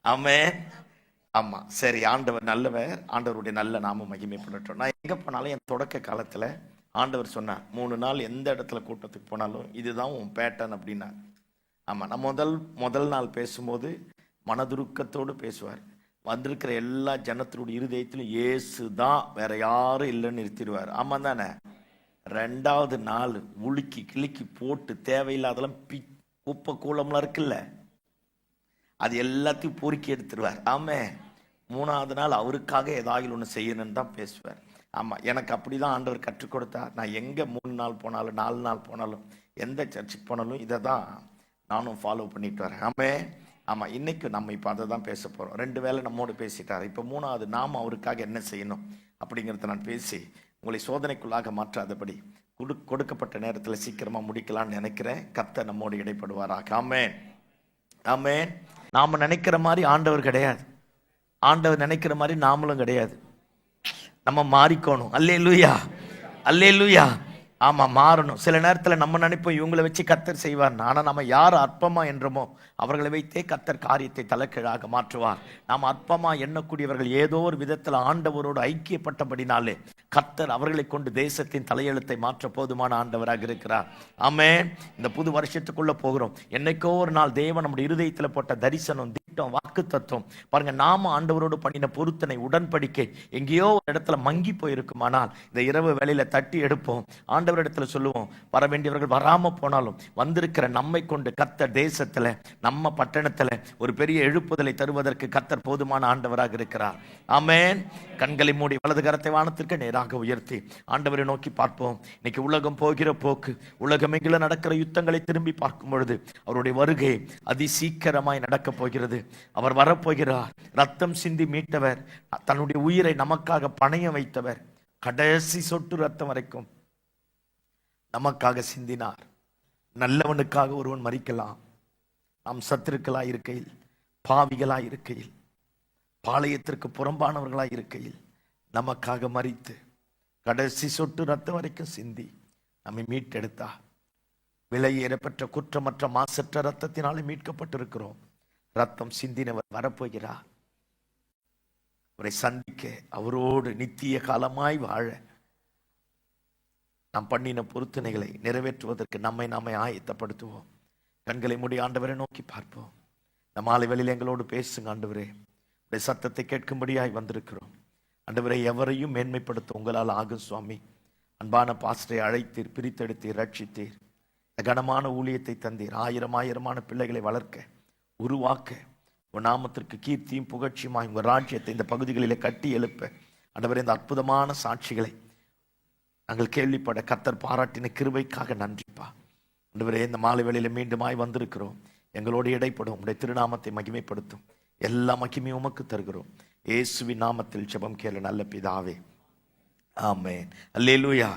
ஆமென். ஆமா, சரி. ஆண்டவர் நல்லவர். ஆண்டவருடைய நல்ல நாமம் மகிமைப்படட்டும். நான் எங்க போனாலும் என் தொடக்க காலத்துல ஆண்டவர் சொன்னார், 3 நாள் எந்த இடத்துல கூட்டத்துக்கு போனாலும் இதுதான் உன் பேட்டர்ன் அப்படின்னா. ஆமா, நான் முதல் நாள் பேசும்போது மனதுருக்கத்தோடு பேசுவார். வந்திருக்கிற எல்லா ஜனத்தினுடைய இருதயத்திலும் இயேசு தான், வேற யாரும் இல்லைன்னு நிறுத்திடுவார். ஆமா தானே? 2வது நாள் உலுக்கி கிளுக்கி போட்டு தேவையில்லாதெல்லாம் குப்பை கூலம்லாம் இருக்குல்ல, அது எல்லாத்தையும் பொறுக்கி எடுத்துருவார். ஆமே. 3வது நாள் அவருக்காக ஏதாவது ஒன்று செய்யணும்னு தான் பேசுவார். ஆமாம், எனக்கு அப்படி தான் ஆண்டவர் கற்றுக் கொடுத்தார். நான் எங்கே 3 நாள் போனாலும் 4 நாள் போனாலும் எந்த சர்ச்சுக்கு போனாலும் இதை தான் நானும் ஃபாலோ பண்ணிட்டு வரேன். ஆமே. ஆமாம், இன்னைக்கு நம்ம இப்போ அதை தான் பேச போகிறோம். 2 வேளை நம்மோடு பேசிட்டார். இப்போ 3வது நாம் அவருக்காக என்ன செய்யணும் அப்படிங்கிறத நான் பேசி உங்களை சோதனைக்குள்ளாக மாற்றாதபடி கொடுக்கப்பட்ட நேரத்தில் சீக்கிரமாக முடிக்கலாம்னு நினைக்கிறேன். கர்த்தர் நம்மோடு இடைப்படுவாராக. ஆமென். ஆமென். நாம் நினைக்கிற மாதிரி ஆண்டவர் கிடையாது. ஆண்டவர் நினைக்கிற மாதிரி நாமளும் கிடையாது. நம்ம மாறிக்கணும். அல்லேலூயா, அல்லேலூயா. ஆமாம், மாறணும். சில நேரத்தில் நம்ம நினைப்போம் இவங்களை வச்சு கர்த்தர் செய்வார். ஆனால் நம்ம யார் அற்பமா என்றமோ அவர்களை வைத்தே கர்த்தர் காரியத்தை தலைக்கீழாக மாற்றுவார். நாம் அற்பமா எண்ணக்கூடியவர்கள் ஏதோ ஒரு விதத்தில் ஆண்டவரோடு ஐக்கியப்பட்டபடினாலே கர்த்தர் அவர்களை கொண்டு தேசத்தின் தலையெழுத்தை மாற்ற போதுமான ஆண்டவராக இருக்கிறார். ஆமென். இந்த புது வருஷத்துக்குள்ள போகிறோம். என்னைக்கோ ஒரு நாள் தேவன் நம்முடைய இருதயத்தில் போட்ட தரிசனம், திட்டம், வாக்கு தத்துவம் பாருங்க, நாம ஆண்டவரோடு பண்ணின பொருத்தனை, உடன்படிக்கை எங்கேயோ ஒரு இடத்துல மங்கி போயிருக்குமானால் இந்த இரவு வேளையில தட்டி எடுப்போம். ஆண்டவரிடத்துல சொல்லுவோம், வர வேண்டியவர்கள் வராம போனாலும் வந்திருக்கிற நம்மை கொண்டு கர்த்தர் தேசத்துல, நம்ம பட்டணத்துல ஒரு பெரிய எழுப்புதலை தருவதற்கு கர்த்தர் போதுமான ஆண்டவராக இருக்கிறார். ஆமென். கண்களை மூடி வலது கரத்தை வானத்திற்கு நேராக உயர்த்தி ஆண்டவரை நோக்கி பார்ப்போம். இன்னைக்கு உலகம் போகிற போக்கு, உலகமெங்கிலும் நடக்கிற யுத்தங்களை திரும்பி பார்க்கும் பொழுது அவருடைய வருகை அதிசீக்கிரமாய் நடக்க போகிறது. அவர் வரப்போகிறார். ரத்தம் சிந்தி மீட்டவர், தன்னுடைய உயிரை நமக்காக பணையம் வைத்தவர், கடைசி சொட்டு ரத்தம் வரைக்கும் நமக்காக சிந்தினார். நல்லவனுக்காக ஒருவன் மரிக்கலாம். நாம் சத்துருக்களாய் இருக்கையில், பாவிகளாய் இருக்கையில், பாளையத்திற்கு புறம்பானவர்களாய் இருக்கையில் நமக்காக மரித்து கடைசி சொட்டு ரத்தம் வரைக்கும் சிந்தி நம்மை மீட்டெடுத்தா. விலையேறப்பெற்ற குற்றமற்ற மாசற்ற ரத்தத்தினாலே மீட்கப்பட்டிருக்கிறோம். ரத்தம் சிந்தினவர் வரப்போகிறார். அவரை சந்திக்க, அவரோடு நித்திய காலமாய் வாழ, நாம் பண்ணின பொருத்தனைகளை நிறைவேற்றுவதற்கு நம்மை நாமே ஆயத்தப்படுத்துவோம். கண்களை மூடி ஆண்டவரை நோக்கி பார்ப்போம். இந்த மாலை வேளையில் எங்களோடு பேசுங்க ஆண்டவரே. உடைய சத்தத்தை கேட்கும்படியாய் வந்திருக்கிறோம் ஆண்டவரை. எவரையும் மேன்மைப்படுத்த உங்களால் ஆகும் சுவாமி. அன்பான பாஸ்டரை அழைத்தீர், பிரித்தெடுத்தீர், ரட்சித்தீர், கனமான ஊழியத்தை தந்தீர். ஆயிரமான பிள்ளைகளை வளர்க்க, உருவாக்க, உன் நாமத்திற்கு கீர்த்தியும் புகழ்ச்சியுமாய் உங்கள் ராஜ்யத்தை இந்த பகுதிகளிலே கட்டி எழுப்ப ஆண்டவரே, இந்த அற்புதமான சாட்சிகளை நாங்கள் கேள்விப்பட கர்த்தர் பாராட்டின கிருபைக்காக நன்றிப்பா ஆண்டவரே. இந்த மாலை வேளையில மீண்டுமாய் வந்திருக்கிறோம். எங்களோடு இடைப்படும், உடைய திருநாமத்தை மகிமைப்படுத்தும். எல்லா மகிமையும் உமக்கு தருகிறோம். இயேசுவின் நாமத்தில் ஜெபம் கேளு நல்ல பிதாவே. ஆமென். அல்லேலூயா.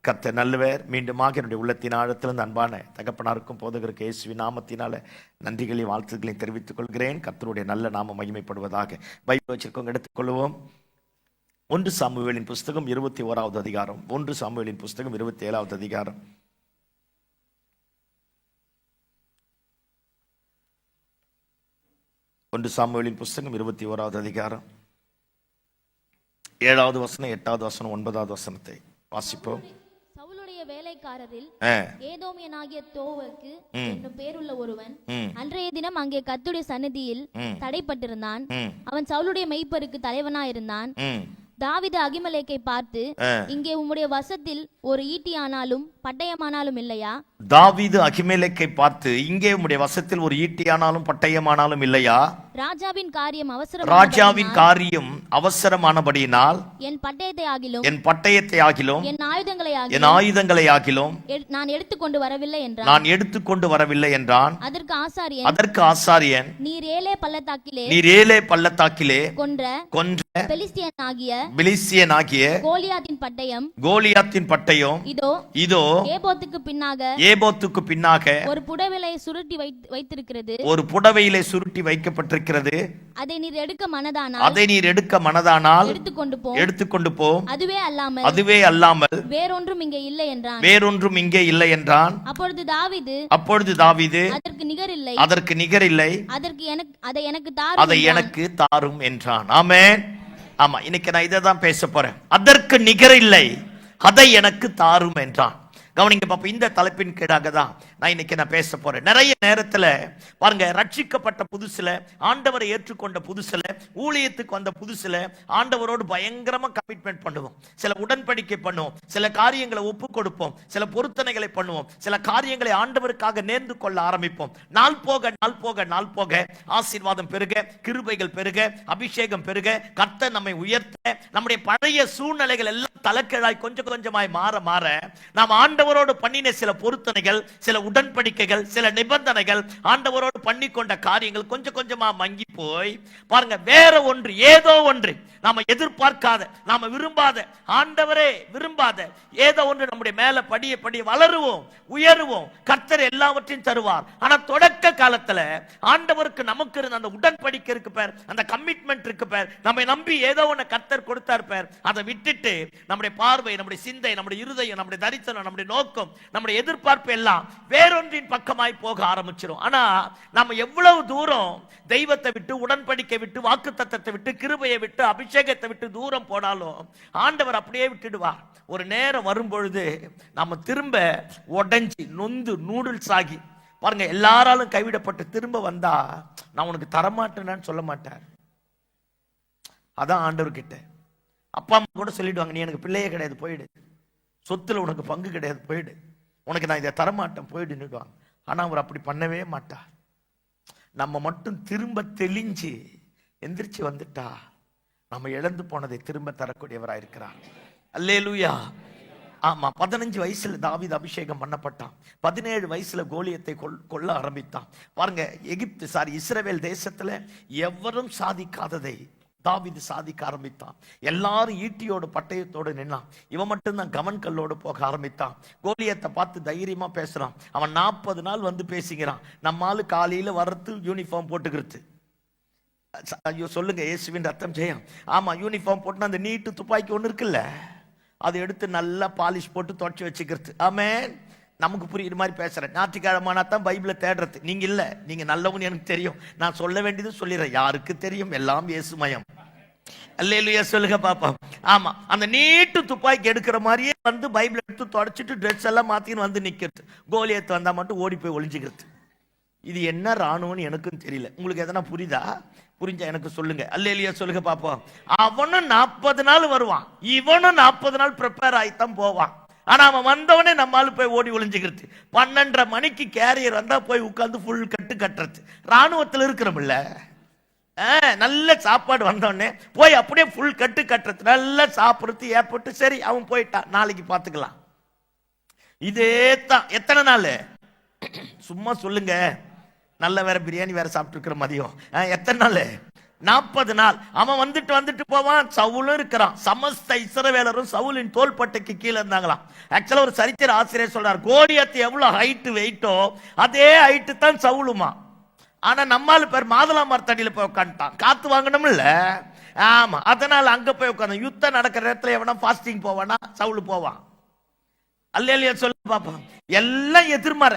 கர்த்தர் நல்லவர். மீண்டுமாக என்னுடைய உள்ளத்தின் ஆழத்திலிருந்து அன்பான தகப்பனாருக்கும் போதகருக்கு இயேசுவின் நாமத்தினால நன்றிகளையும் வாழ்த்துக்களையும் தெரிவித்துக் கொள்கிறேன். கர்த்தருடைய நல்ல நாமம் மகிமைப்படுவதாக. பைபிள் வச்சிருக்கோங்க, எடுத்துக்கொள்வோம். 1 சாமுவேலின் புஸ்தகம் 21வது அதிகாரம். 1 சாமுவேலின் புஸ்தகம் 27வது அதிகாரம். 1 சாமுவேலின் புஸ்தகம் 21வது அதிகாரம் 7வது வசனம், 8வது வசனம், 9வது வசனத்தை வாசிப்போம். சவுலுடைய வேலைக்காரரில் ஏதோமியனாகிய தோவக்கு என்னும் பேருள்ள ஒருவன் அன்றைய தினம் அங்கே கர்த்தருடைய சந்நிதியில் தடைப்பட்டிருந்தான். அவன் சவுலுடைய மெய்ப்பருக்கு தலைவனாயிருந்தான். தாவீது அகிமெலேக்கை பார்த்து, இங்கே உம்முடைய வசத்தில் ஒரு ஈட்டியானாலும் பட்டயமானாலும் இல்லையா? தாவீது அகிமெலேக்கை பார்த்து, இங்கே உம்முடைய வசத்தில் ஒரு ஈட்டியானாலும் பட்டயமானாலும் இல்லையா? ராஜாவின் காரியம் அவசரமானபடியினால் என் பட்டயத்தை ஆகிலும் என் ஆயுதங்களை ஆகிலும் நான் எடுத்துக்கொண்டு வரவில்லை என்றான். அதற்கு ஆசாரியன், நீர் ஏலே பள்ளத்தாக்கிலே கொன்ற பெலிஸ்தியனாகிய கோலியாத்தின் பட்டயம் இதோ ஏபோத்துக்கு பின்னாக ஒரு புடவையிலே சுருட்டி வைக்கப்பட்டிருக்கிறது. இருக்கிறது, அதை நீர் எடுக்க மனதானால் எடுத்துக்கொண்டு போ. அதுவே அல்லாமல் வேறொன்றும் இங்கே இல்லை என்றான். அப்பொழுது தாவீது அதற்கு நிகரில்லை, அதை எனக்கு தாரும் என்றான். ஆமென். ஆமா, இன்னைக்கு நான் இதை தான் பேச போறேன். அதற்கு நிகரில்லை, அதை எனக்கு தாரும் என்றான். கவனிங்க பாப்பா, இந்த தலைப்பின் கீழாக தான் நான் பேச போறேன். நிறைய நேரத்தில் பாருங்க, ரட்சிக்கப்பட்ட புதுசுல, ஆண்டவரை ஏற்றுக்கொண்ட புதுசுல, ஊழியத்துக்கு வந்த புதுசுல ஆண்டவரோடு பயங்கரமா கமிட்மெண்ட் பண்ணுவோம், சில உடன்படிக்கை பண்ணுவோம், சில காரியங்களை ஒப்பு கொடுப்போம், சில பொருத்தனைகளை பண்ணுவோம், சில காரியங்களை ஆண்டவருக்காக நேர்ந்து கொள்ள ஆரம்பிப்போம். நாள் போக ஆசீர்வாதம் பெருக, கிருபைகள் பெருக, அபிஷேகம் பெருக, கர்த்தர் நம்மை உயர்த்த, நம்முடைய பழைய சூழ்நிலைகள் எல்லாம் தலைக்கீழாய் கொஞ்சம் கொஞ்சமாய் மாற நாம் ஆண்டவரோடு பண்ணின சில பொருத்தனைகள், சில உடன்படிக்கைகள், சில நிபந்தனைகள், ஆண்டவரோடு பண்ணி கொண்ட காரியங்கள் கொஞ்சம் கொஞ்சமா மங்கி போய் பாருங்க, வேற ஒன்று, ஏதோ ஒன்று நாம எதிர்பார்க்காத, நாம விரும்பாத, ஆண்டவரே விரும்பாத ஏதோ ஒன்று நம்முடைய மேல படிய வளருவோம், உயருவோம், கர்த்தர் எல்லாவற்றையும் தருவார். ஆனா தொடக்க காலத்துல ஆண்டவருக்கு நமக்கு இருந்த அந்த உடன்படிக்கை இருக்கு பார், அந்த கமிட்மெண்ட் இருக்கு பார், நம்மை நம்பி ஏதோ ஒன்று கர்த்தர் கொடுத்தார் பார், அதை விட்டுட்டு நம்முடைய பார்வை, நம்முடைய சிந்தை, நம்முடைய இருதயம், நம்முடைய தரிசனம், நம்முடைய நோக்கம், நம்முடைய எதிர்பார்ப்பு எல்லாம் வேறொன்றின் பக்கமாய் போக ஆரம்பிச்சிடும். ஆனா நம்ம எவ்வளவு தூரம் தெய்வத்தை விட்டு, உடன்படிக்கை விட்டு, வாக்குத்தத்தத்தை விட்டு, கிருபையை விட்டு, அபிஷேகத்தை விட்டு தூரம் போனாலும் ஆண்டவர் அப்படியே விட்டுடுவார். ஒரு நேரம் வரும்பொழுது நம்ம திரும்ப உடைஞ்சி நொந்து நூடுல்ஸ் ஆகி பாருங்க, எல்லாராலும் கைவிடப்பட்டு திரும்ப வந்தா நான் உனக்கு தரமாட்டேன்னு சொல்ல மாட்டார். அதான் ஆண்டவர் கிட்ட அப்பா அம்மா கூட சொல்லிடுவாங்க, நீ எனக்கு பிள்ளையே கிடையாது, போயிடு, சொத்துல உனக்கு பங்கு கிடையாது, போயிடு, உனக்கு நான் இதை தரமாட்டேன், போயிடுன்னுடுவாங்க. ஆனா அவர் அப்படி பண்ணவே மாட்டார். நம்ம மட்டும் திரும்ப தெளிஞ்சு எந்திரிச்சு வந்துட்டா நம்ம இழந்து போனதை திரும்ப தரக்கூடியவராயிருக்கிறார். அல்லேலூயா. ஆமா, 15 வயசுல தாவீது அபிஷேகம் பண்ணப்பட்டான். 17 வயசுல கோலியத்தை கொல்ல ஆரம்பித்தான். பாருங்க, இஸ்ரவேல் தேசத்துல எவரும் சாதிக்காததை தாவீது சாதிக்க ஆரம்பித்தான். எல்லாரும் ஈட்டியோடு பட்டயத்தோடு நின்னான். இவன் மட்டும்தான் கவன் கல்லோடு போக ஆரம்பித்தான். கோலியத்தை பார்த்து தைரியமா பேசுறான். அவன் 40 நாள் வந்து பேசிக்கிறான். நம்மாலு காலையில வரத்து யூனிஃபார்ம் போட்டுக்கிறது. ஐயோ சொல்லுங்க, இயேசுவின் ரத்தம் ஜெயம். ஆமா, யூனிஃபார்ம் போட்டு அந்த நீட்டு துப்பாக்கி ஒண்ணு இருக்குல்ல, அதை எடுத்து நல்லா பாலிஷ் போட்டு தொடச்சி வச்சுக்கிறது. ஆமென். நமக்கு புரியுற மாதிரி பேசுறேன். ஞாயிற்றுக்கிழமைனா தான் பைபிளை தேடுறது. நீங்க இல்ல, நீங்க நல்லவங்க எனக்கு தெரியும். நான் சொல்ல வேண்டியது சொல்லிடுறேன். யாருக்கு தெரியும், எல்லாம் இயேசுமயம். அல்லேலூயா சொல்லுங்க பாப்பா. ஆமா, அந்த நீட்டு துப்பாக்கி எடுக்கிற மாதிரியே வந்து பைபிள் எடுத்து தொடச்சிட்டு ட்ரெஸ் எல்லாம் மாத்தின்னு வந்து நிக்கிறது. கோலியத்தை வந்தா மட்டும் ஓடி போய் ஒளிஞ்சுக்கிறது. இது என்ன ராணுவம்னு எனக்கும் தெரியல. உங்களுக்கு எதனா புரியுதா? புரிஞ்சா எனக்கு சொல்லுங்க. அல்லேலூயா சொல்லுங்க பாப்போம். அவனும் 40 நாள் வருவான், இவனும் 40 நாள் ப்ரிப்பேர் ஆகித்தான் போவான். ஆனா அவன் வந்தவனே நம்மால போய் ஓடி ஒளிஞ்சுக்கிறது. 12:30 மணிக்கு கேரியர் வந்தா போய் உட்கார்ந்து ஃபுல் கட்டுறது. ராணுவத்தில் இருக்கிறோம்ல, நல்ல சாப்பாடு வந்தோடனே போய் அப்படியே ஃபுல் கட்டுறது, நல்லா சாப்பிடுறது, ஏற்பட்டு சரி அவன் போயிட்டான், நாளைக்கு பார்த்துக்கலாம். இதே தான் எத்தனை நாள்? சும்மா சொல்லுங்க. நல்ல வேற பிரியாணி வேற சாப்பிட்டு இருக்கிற மதியம். எத்தனை நாள்? 40 நாள். அவன் வந்துட்டு போவான். சவுலும் இருக்கிறான். சமஸ்த இஸ்ரவேலரும் சவுலின் தோள்பட்டைக்கு கீழே இருந்தாங்களாம். ஆக்சுவலா ஒரு சரித்திர ஆசிரியர் சொல்றார், கோலியத்து எவ்வளவு ஹைட் வெயிட்டோ அதே ஹைட்டு தான் சவுலுமா. ஆனா நம்மால பேர் மாதுளா மரத்தடியில போய் உட்காந்துட்டான். காத்து வாங்கணும்ல. ஆமா, அதனால அங்க போய் உட்காந்து யுத்தம் நடக்கிற இடத்துல எவனா ஃபாஸ்டிங் போவானா, சவுலு போவான். அல்லேலூயா சொல்லு பாப்போம். எல்லாம் எதிர்மாற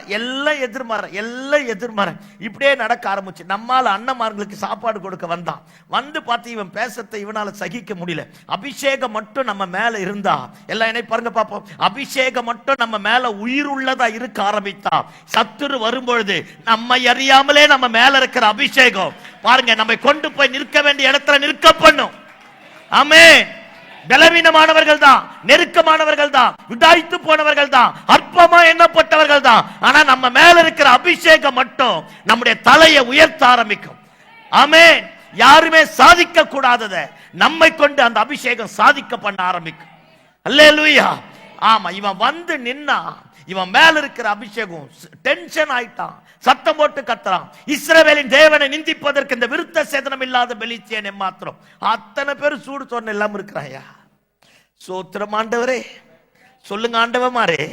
இப்படியே நடக்க ஆரம்பிச்சு. நம்மால அண்ணமார்களுக்கு சாப்பாடு கொடுக்க வந்தான். வந்து பார்த்து இவன் பேசத்தை இவனால சகிக்க முடியல. அபிஷேகம் மட்டும் நம்ம மேல இருந்தா, எல்லாம் என்னை பாருங்க பாப்போம், அபிஷேகம் மட்டும் நம்ம மேல உயிர் உள்ளதா இருக்க ஆரம்பித்தா, சத்துரு வரும்பொழுது நம்மை அறியாமலே நம்ம மேல இருக்கிற அபிஷேகம் பாருங்க நம்மை கொண்டு போய் நிற்க வேண்டிய இடத்துல நிற்க பண்ணும். ஆமென். பலவீனமானவர்கள் தான், நெருக்கமானவர்கள் தான், விடாய்த்து போனவர்கள் தான், அற்பமா எண்ணப்பட்டவர்கள் தான். ஆனா நம்ம மேல இருக்கிற அபிஷேகம் மட்டும் நம்முடைய தலையை உயர்த்த ஆரம்பிக்கும். ஆமென். யாருமே சாதிக்க கூடாததை நம்மை கொண்டு அந்த அபிஷேகம் சாதிக்க பண்ண ஆரம்பிக்கும். அல்லேலூயா. ஆமா, இவன் வந்து நின்னா, இவன் மேல இருக்கிற அபிஷேகம் டென்ஷன் ஆயிட்டான். சத்தம் போட்டு கத்துறான், இஸ்ரவேலின் தேவனை நிந்திப்பதற்கு இந்த விருத்த சேதனம் இல்லாத பெலிஸ்தியனை மாத்திரம். அத்தனை பேர் சூடு சொன்ன இல்லாம இருக்கிறாயா? சோத்திரம் ஆண்டவரே. சொல்லுங்க ஆண்டவமாரே.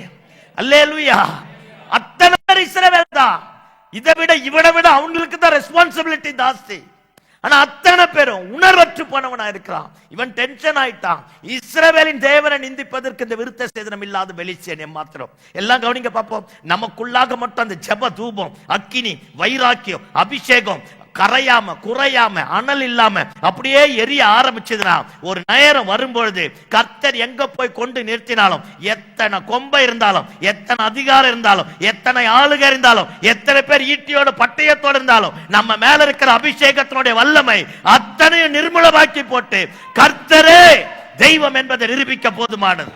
அல்லேலூயா. அத்தனை பேர் இஸ்ரவேல் தான். இதை விட இவனை விட அவங்களுக்கு தான் ரெஸ்பான்சிபிலிட்டி ஜாஸ்தி. ஆனா அத்தனை பேரும் உணர்வற்று போனவனா இருக்கிறான். இவன் டென்ஷன் ஆயிட்டான். இஸ்ரவேலின் தேவனை நிந்திப்பதற்கு இந்த விருத்த சேதனம் இல்லாத பெலிஸ்தியன் மாத்திரம். எல்லாம் கவனிங்க பார்ப்போம். நமக்குள்ளாக மட்டும் அந்த ஜெப தூபம், அக்கினி, வைராக்கியம், அபிஷேகம் கரையாம குறையாம அனல் இல்லாம அப்படியே எரிய ஆரம்பிச்சதுன்னா ஒரு நேரம் வரும்பொழுது கர்த்தர் எங்க போய் கொண்டு நிறுத்தினாலும், எத்தனை கொம்பை இருந்தாலும், எத்தனை அதிகாரம் இருந்தாலும், எத்தனை ஆளுக இருந்தாலும், எத்தனை பேர் ஈட்டியோட பட்டயத்தோடு இருந்தாலும், நம்ம மேல இருக்கிற அபிஷேகத்தினுடைய வல்லமை அத்தனையும் நிர்மூலமாக்கி போட்டு கர்த்தரே தெய்வம் என்பதை நிரூபிக்க போதுமானது.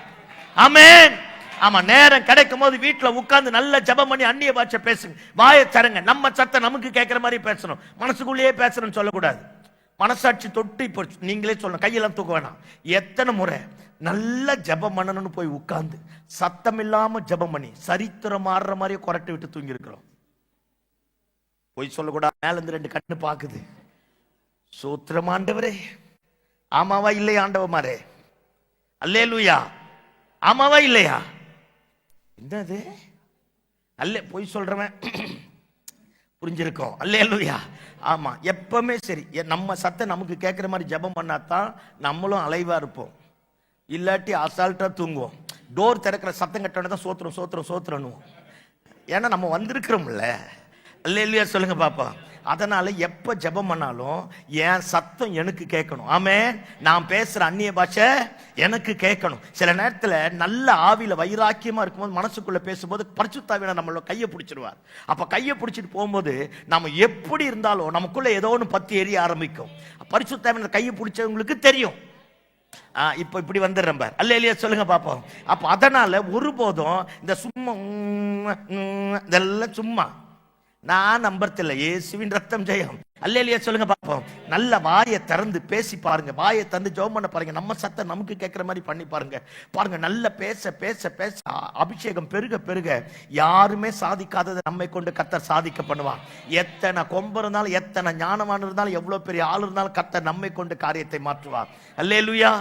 ஆமென். ஆமா, நேரம் கிடைக்கும் போது வீட்டுல உட்கார்ந்து நல்ல ஜெபம் பண்ணி அந்நிய பாஷை பேசுங்க. வாயை தரங்க. நம்ம சத்தம் நமக்கு கேட்கிற மாதிரி பேசணும். மனசுக்குள்ளேயே பேசணும்னு சொல்லக்கூடாது. மனசாட்சி தொட்டு இப்போ நீங்களே சொல்லணும். கையெல்லாம் தூக்க வேணாம். எத்தனை முறை நல்ல ஜெபம் பண்ணணும்னு போய் உட்கார்ந்து சத்தம் இல்லாம ஜெபம் பண்ணி சரித்திரம் மாறுற மாதிரியே குரட்டை விட்டு தூங்கி இருக்கிறோம். போய் சொல்லக்கூடாது. மேல இருந்து 2 கண்ணு பாக்குது. சோத்திரம் ஆண்டவரே. ஆமாவா இல்லையா ஆண்டவமாரே? அல்லேலூயா. ஆமாவா இல்லையா? என்னது அல்ல போய் சொல்றவன் புரிஞ்சிருக்கோம். அல்லேலூயா. ஆமா, எப்பவுமே சரி நம்ம சத்தம் நமக்கு கேட்கிற மாதிரி ஜெபம் பண்ணாதான் நம்மளும் அலைவா இருப்போம். இல்லாட்டி அசால்ட்டா தூங்குவோம். டோர் திறக்கிற சத்தம் கட்டணும் தான் சோத்திரம் சோத்திரம் சோத்திரனுவோம். ஏன்னா நம்ம வந்திருக்கிறோம்ல. அல்லேலூயா சொல்லுங்க பாப்பா. அதனால எப்ப ஜெபம் பண்ணாலும் என் சத்தம் எனக்கு கேட்கணும். ஆமே, நான் பேசுற அந்நிய பாஷை எனக்கு கேட்கணும். சில நேரத்துல நல்ல ஆவியில வைராக்கியமா இருக்கும்போது மனசுக்குள்ள பேசும்போது பரிசுத்த ஆவியானவர் நம்மளோட கையை பிடிச்சிடுவார். அப்ப கையை பிடிச்சிட்டு போகும்போது நம்ம எப்படி இருந்தாலும் நமக்குள்ள ஏதோ ஒன்று பத்தி எரிய ஆரம்பிக்கும். பரிசுத்த ஆவியானவர் கையை பிடிச்சவங்களுக்கு தெரியும். இப்ப இப்படி வந்துடுறேன் பார். அல்லேலூயா சொல்லுங்க பாப்போம். அப்ப அதனால ஒருபோதும் இந்த சும்மா இதெல்லாம் சும்மா நான் நம்புறதில்லை. இயேசுவின் ரத்தம் ஜெயம். அல்லேலூயா சொல்லுங்க பாப்போம். நல்ல வாயை திறந்து பேசி பாருங்க. வாயை திறந்து ஜெபம் பண்ண பாருங்க. நம்ம சத்தம் நமக்கு கேட்கிற மாதிரி பண்ணி பாருங்க. பாருங்க, நல்ல பேச பேச பேச அபிஷேகம் பெருக பெருக யாருமே சாதிக்காததை நம்மை கொண்டு கர்த்தர் சாதிக்க பண்ணுவான். எத்தனை கொம்பு இருந்தாலும், எத்தனை ஞானமான இருந்தாலும், எவ்வளவு பெரிய ஆள் இருந்தாலும் கர்த்தர் நம்மை கொண்டு காரியத்தை மாற்றுவார். அல்லேலூயா.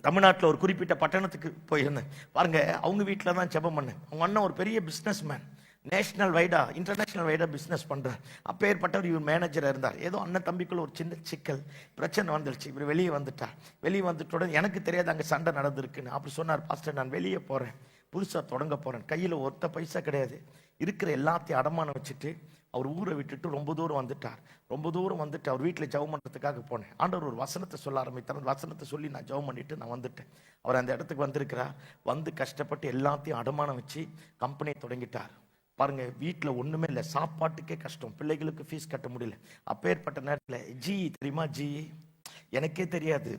தமிழ்நாட்டில் ஒரு குறிப்பிட்ட பட்டணத்துக்கு போயிருந்தேன். பாருங்க, அவங்க வீட்டில் தான் ஜெபம் பண்ணேன். அவங்க அண்ணன் ஒரு பெரிய பிஸ்னஸ் மேன். நேஷனல் வைடா இன்டர்நேஷனல் வைடா பிஸ்னஸ் பண்ணுறார். அப்பேற்பட்டவர் இவர் மேனேஜராக இருந்தார். ஏதோ அண்ணன் தம்பிக்குள்ள ஒரு சின்ன சிக்கல் பிரச்சனை வந்துடுச்சு. இவர் வெளியே வந்துட்டார். வெளியே வந்துட்டோட எனக்கு தெரியாது அங்கே சண்டை நடந்திருக்குன்னு. அப்படி சொன்னார், பாஸ்டர் நான் வெளியே போகிறேன், புதுசாக தொடங்க போகிறேன், கையில் ஒத்த பைசா கிடையாது, இருக்கிற எல்லாத்தையும் அடமானம் வச்சுட்டு அவர் ஊரை விட்டுட்டு ரொம்ப தூரம் வந்துட்டார். ரொம்ப தூரம் வந்துட்டு அவர் வீட்டில் ஜெபம் பண்ணுறதுக்காக போனேன். ஆண்டவர் ஒரு வசனத்தை சொல்ல ஆரம்பித்தார். அந்த வசனத்தை சொல்லி நான் ஜெபம் பண்ணிட்டு நான் வந்துட்டேன். அவர் அந்த இடத்துக்கு வந்திருக்கிறார். வந்து கஷ்டப்பட்டு எல்லாத்தையும் அடமானம் வச்சு கம்பெனியை தொடங்கிட்டார். பாருங்க, வீட்டில் ஒன்றுமே இல்லை, சாப்பாட்டுக்கே கஷ்டம், பிள்ளைகளுக்கு ஃபீஸ் கட்ட முடியல. அப்பேற்பட்ட நேரத்தில் ஜி தெரியுமா? ஜி எனக்கே தெரியாது.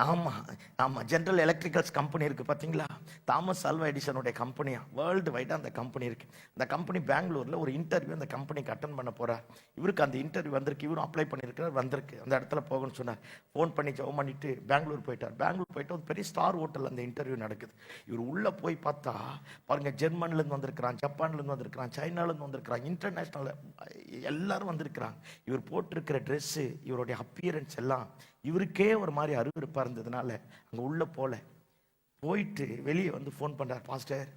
ஆமாம் ஆமாம், ஜென்ரல் எலக்ட்ரிக்கல்ஸ் கம்பெனி இருக்குது பார்த்தீங்களா? தாமஸ் ஆல்வா எடிசனுடைய கம்பெனியா, வேர்ல்டு வைடாக அந்த கம்பெனி இருக்குது. அந்த கம்பெனி பெங்களூரில் ஒரு இன்டர்வியூ அந்த கம்பெனிக்கு அட்டன் பண்ண போகிறார். இவருக்கு அந்த இன்டர்வியூ வந்திருக்கு. இவரும் அப்ளை பண்ணியிருக்கிறார், வந்திருக்கு. அந்த இடத்துல போகணும்னு சொன்னார். ஃபோன் பண்ணி ஜெபம் பண்ணிட்டு பெங்களூர் போயிட்டார். பெங்களூர் போயிட்டு ஒரு பெரிய ஸ்டார் ஹோட்டல் அந்த இன்டர்வியூ நடக்குது. இவர் உள்ளே போய் பார்த்தா பாருங்கள், ஜெர்மன்லேருந்து வந்திருக்கிறான், ஜப்பான்லேருந்து வந்திருக்கிறான், சைனாலேருந்து வந்திருக்கிறான், இன்டர்நேஷ்னல் எல்லாரும் வந்திருக்கிறாங்க. இவர் போட்டிருக்கிற ட்ரெஸ்ஸு, இவருடைய அப்பியரன்ஸ் எல்லாம் இவருக்கே ஒரு மாதிரி அருவருப்பாக இருந்ததுனால அங்கே உள்ளே போயிட்டு வெளியே வந்து ஃபோன் பண்ணுறார். பாஸ்டர்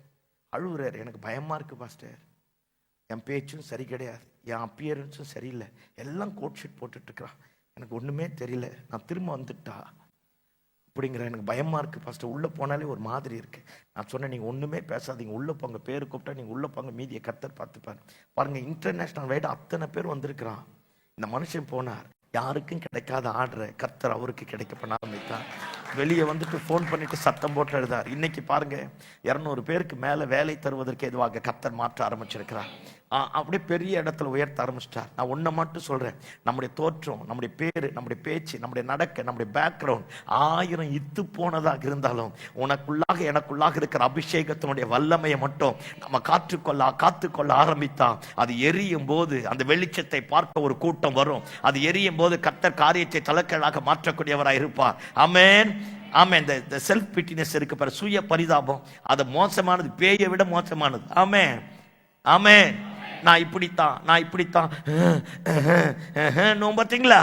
அழுகுறாரு, எனக்கு பயமாக இருக்குது பாஸ்டர், என் பேச்சும் சரி கிடையாது, என் அப்பியரன்ஸும் சரியில்லை, எல்லாம் கோட் ஷீட் போட்டுட்ருக்குறான், எனக்கு ஒன்றுமே தெரியல, நான் திரும்ப வந்துட்டா அப்படிங்கிற, எனக்கு பயமாக இருக்குது பாஸ்டர், உள்ளே போனாலே ஒரு மாதிரி இருக்குது. நான் சொன்னேன், நீங்கள் ஒன்றுமே பேசாதீங்க, உள்ளே போங்க, பேர் கூப்பிட்டா நீங்கள் உள்ளே போங்க, மீதியை கர்த்தர் பார்த்துப்பார். பாருங்கள், இன்டர்நேஷ்னல் வைடு அத்தனை பேர் வந்திருக்கிறான். இந்த மனுஷன் போனார். யாருக்கும் கிடைக்காத ஆர்டரை கர்த்தர் அவருக்கு கிடைக்க பண்ண ஆரம்பித்தார். வெளியே வந்துட்டு ஃபோன் பண்ணிட்டு சத்தம் போட்டு எழுதார். இன்னைக்கு பாருங்க, 200 பேருக்கு மேலே வேலை தருவதற்கு எதுவாக கர்த்தர் மாற்ற ஆரம்பிச்சிருக்கிறார். அப்படியே பெரிய இடத்துல உயர்த்த ஆரம்பிச்சிட்டார். நான் ஒன்றை மட்டும் சொல்றேன், நம்முடைய தோற்றம், நம்முடைய பேரு, நம்முடைய பேச்சு, நம்முடைய நடக்க, நம்முடைய பேக்ரவுண்ட் 1000 இத்து போனதாக இருந்தாலும் உனக்குள்ளாக எனக்குள்ளாக இருக்கிற அபிஷேகத்தினுடைய வல்லமையை மட்டும் நம்ம காத்துக்கொள்ள ஆரம்பித்தா அது எரியும் போது அந்த வெளிச்சத்தை பார்க்க ஒரு கூட்டம் வரும். அது எரியும் போது கர்த்தர் காரியத்தை தலைக்கீழாக மாற்றக்கூடியவராக இருப்பார். ஆமென் ஆமென். இந்த செல்ஃப் பிட்டினஸ் இருக்கு பாரு, சுய பரிதாபம், அது மோசமானது, பேயை விட மோசமானது. ஆமென் ஆமென். நான் இப்படித்தான் பார்த்தீங்களா?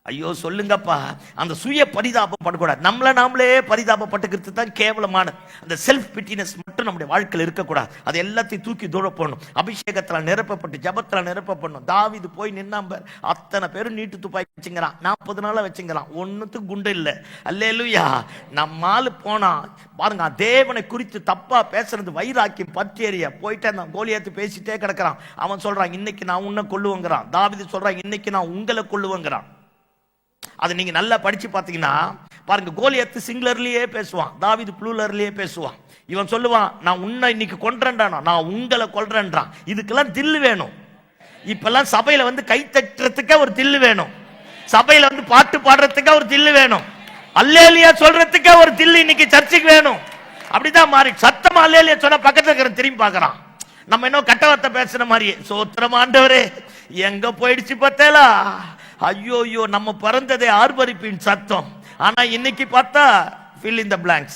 ஐயோ சொல்லுங்கப்பா, அந்த சுய பரிதாபம் படக்கூடாது. நாமளே பரிதாபப்பட்டுக்கிறது தான் கேவலமான. அந்த செல்ஃப் பிட்டினஸ் மட்டும் மட்டும் நம்முடைய வாழ்க்கையில் இருக்கக்கூடாது. அது எல்லாத்தையும் தூக்கி தூர போடணும். அபிஷேகத்தில் நிரப்பப்பட்டு ஜபத்தில் நிரப்பப்படணும். தாவீது போய் நின்னாம்பர், அத்தனை பேரும் நீட்டு துப்பாக்கி வச்சுங்கிறான், 40 நாளா வச்சுங்கிறான், ஒன்னுத்துக்கு குண்டு இல்லை. அல்லேலூயா. நம்மால் போனா பாருங்க, தேவனை குறித்து தப்பா பேசுறது வைராக்கியம் பற்றி எறிய போயிட்டே இருந்தான். கோலியாத்து பேசிட்டே கிடக்கிறான். அவன் சொல்றான், இன்னைக்கு நான் உன்னை கொல்லுவேங்கிறான். தாவீது சொல்றான், இன்னைக்கு நான் உங்களை கொல்லுவேங்கிறான். அது நீங்க நல்லா படிச்சு பார்த்தீங்கன்னா பாருங்க, கோலியாத்து சிங்குலர்லயே பேசுவான், தாவீது ப்ளூரர்லயே பேசுவான். இவன் சொல்லுவான், நான் உன்னை இன்னைக்கு கொல்றேன்டானா, நான் உங்களை கொல்றேன்றான். இதுக்கெல்லாம் தில்லு வேணும். இப்பெல்லாம் சபையில வந்து கை தட்டுறதுக்கே ஒரு தில்லு வேணும். சபையில வந்து பாட்டு பாடுறதுக்கே ஒரு தில்லு வேணும். அல்லேலியா சொல்றதுக்கே ஒரு தில்லு இன்னைக்கு சர்ச்சுக்கு வேணும். அப்படிதான் மாறி சத்தமா அல்லேலியா சொன்னா பக்கத்துல இருக்கிற திரும்பி பார்க்கறான். நம்ம என்ன கட்டவத்தை பேசுற மாதிரி, சோத்திரம் ஆண்டவரே எங்க போயிடுச்சு பார்த்தேலா, ஐயோ ஐயோ நம்ம பிறந்ததே ஆர்ப்பரிப்பின் சத்தம். ஆனா இன்னைக்கு பார்த்தா fill in the blanks.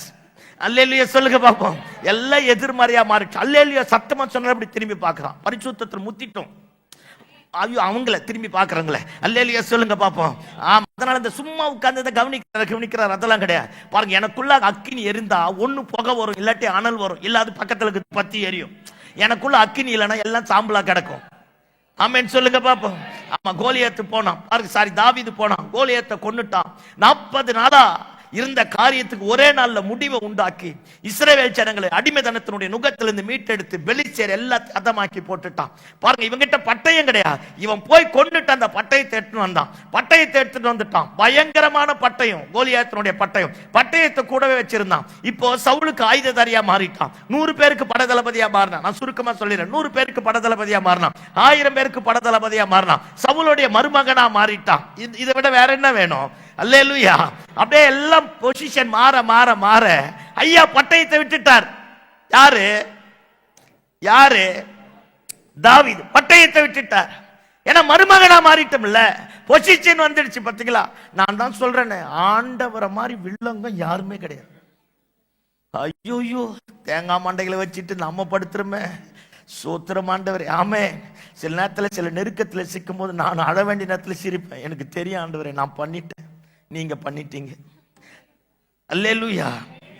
அல்லேலூயா சொல்லுங்க பாப்போம். எல்லாம் எதிர்மறையா மாறிச்சு. அல்லேலூயா சத்தமா சொன்னா அப்படி திரும்பி பார்க்கறான். பரிசுத்தத்துல முத்திட்டோம். ஐயோ அவங்கள திரும்பி பார்க்கறாங்களே. அல்லேலூயா சொல்லுங்க பாப்போம். அதனால இந்த சும்மா உட்கார்ந்து கவனிக்கிறார் அதெல்லாம் கிடையாது. பாருங்க, எனக்குள்ள அக்கினி எரிந்தா ஒண்ணு புகை வரும், இல்லாட்டி அனல் வரும், இல்லாத பக்கத்துல பத்தி எரியும். எனக்குள்ள அக்கினி இல்லைன்னா எல்லாம் சாம்பலா கிடக்கும். ஆமென் சொல்லுங்க பாப்போம். ஆமா, கோலியாத்து போனான் பாருங்க, தாவீது போனான், கோலியாத்தை கொன்னுட்டான். 40 நாளா இருந்த காரியத்துக்கு ஒரே நாள்ல முடிவை உண்டாக்கி இஸ்ரவேல் ஜனங்களை அடிமைத்தனத்தினுடைய நுகத்திலிருந்து மீட்டெடுத்து பெலிஸ்தர் எல்லாத்தையும் அதமாக்கி போட்டுட்டான். பாருங்க, இவங்கிட்ட பட்டயம் கிடையாது. இவன் போய் கொண்டுட்டு அந்த பட்டயத்தை எடுத்துட்டு வந்தான். பட்டயத்தை எடுத்துட்டு வந்துட்டான். பயங்கரமான பட்டயம், கோலியாத்தினுடைய பட்டயம். பட்டயத்தை கூடவே வச்சிருந்தான். இப்போ சவுலுக்கு ஆயுததாரியா மாறிட்டான். 100 பேருக்கு படதளபதியா மாறினான். நான் சுருக்கமா சொல்லிடுறேன், 100 பேருக்கு படதளபதியா மாறினான். 1000 பேருக்கு படதளபதியா மாறினான். சவுலுடைய மருமகனா மாறிட்டான். இதை விட வேற என்ன வேணும்? அல்லேலூயா. அப்படியே எல்லாம் பொசிஷன் மாற மாற மாற ஐயா பட்டயத்தை விட்டுட்டார். யாரு யாரு? தாவீது பட்டயத்தை விட்டுட்டார். ஏன்னா மருமகனா மாறிட்டோம்ல, பொசிஷன் வந்துடுச்சு. பாத்தீங்களா, நான் தான் சொல்றேன், ஆண்டவரை மாதிரி வில்லங்க யாருமே கிடையாது. ஐயோ, தேங்காய் மண்டைகளை வச்சுட்டு நம்ம படுத்துறோமே. சோத்திரம் ஆண்டவரே. ஆமே, சில நேரத்தில் சில நெருக்கத்தில் சிக்கும் போது நான் அழ வேண்டிய நேரத்தில் சிரிப்பேன். எனக்கு தெரியும் ஆண்டவரே, நான் பண்ணிட்டேன், நீங்க பண்ணிட்டீங்க. அல்லேலூயா.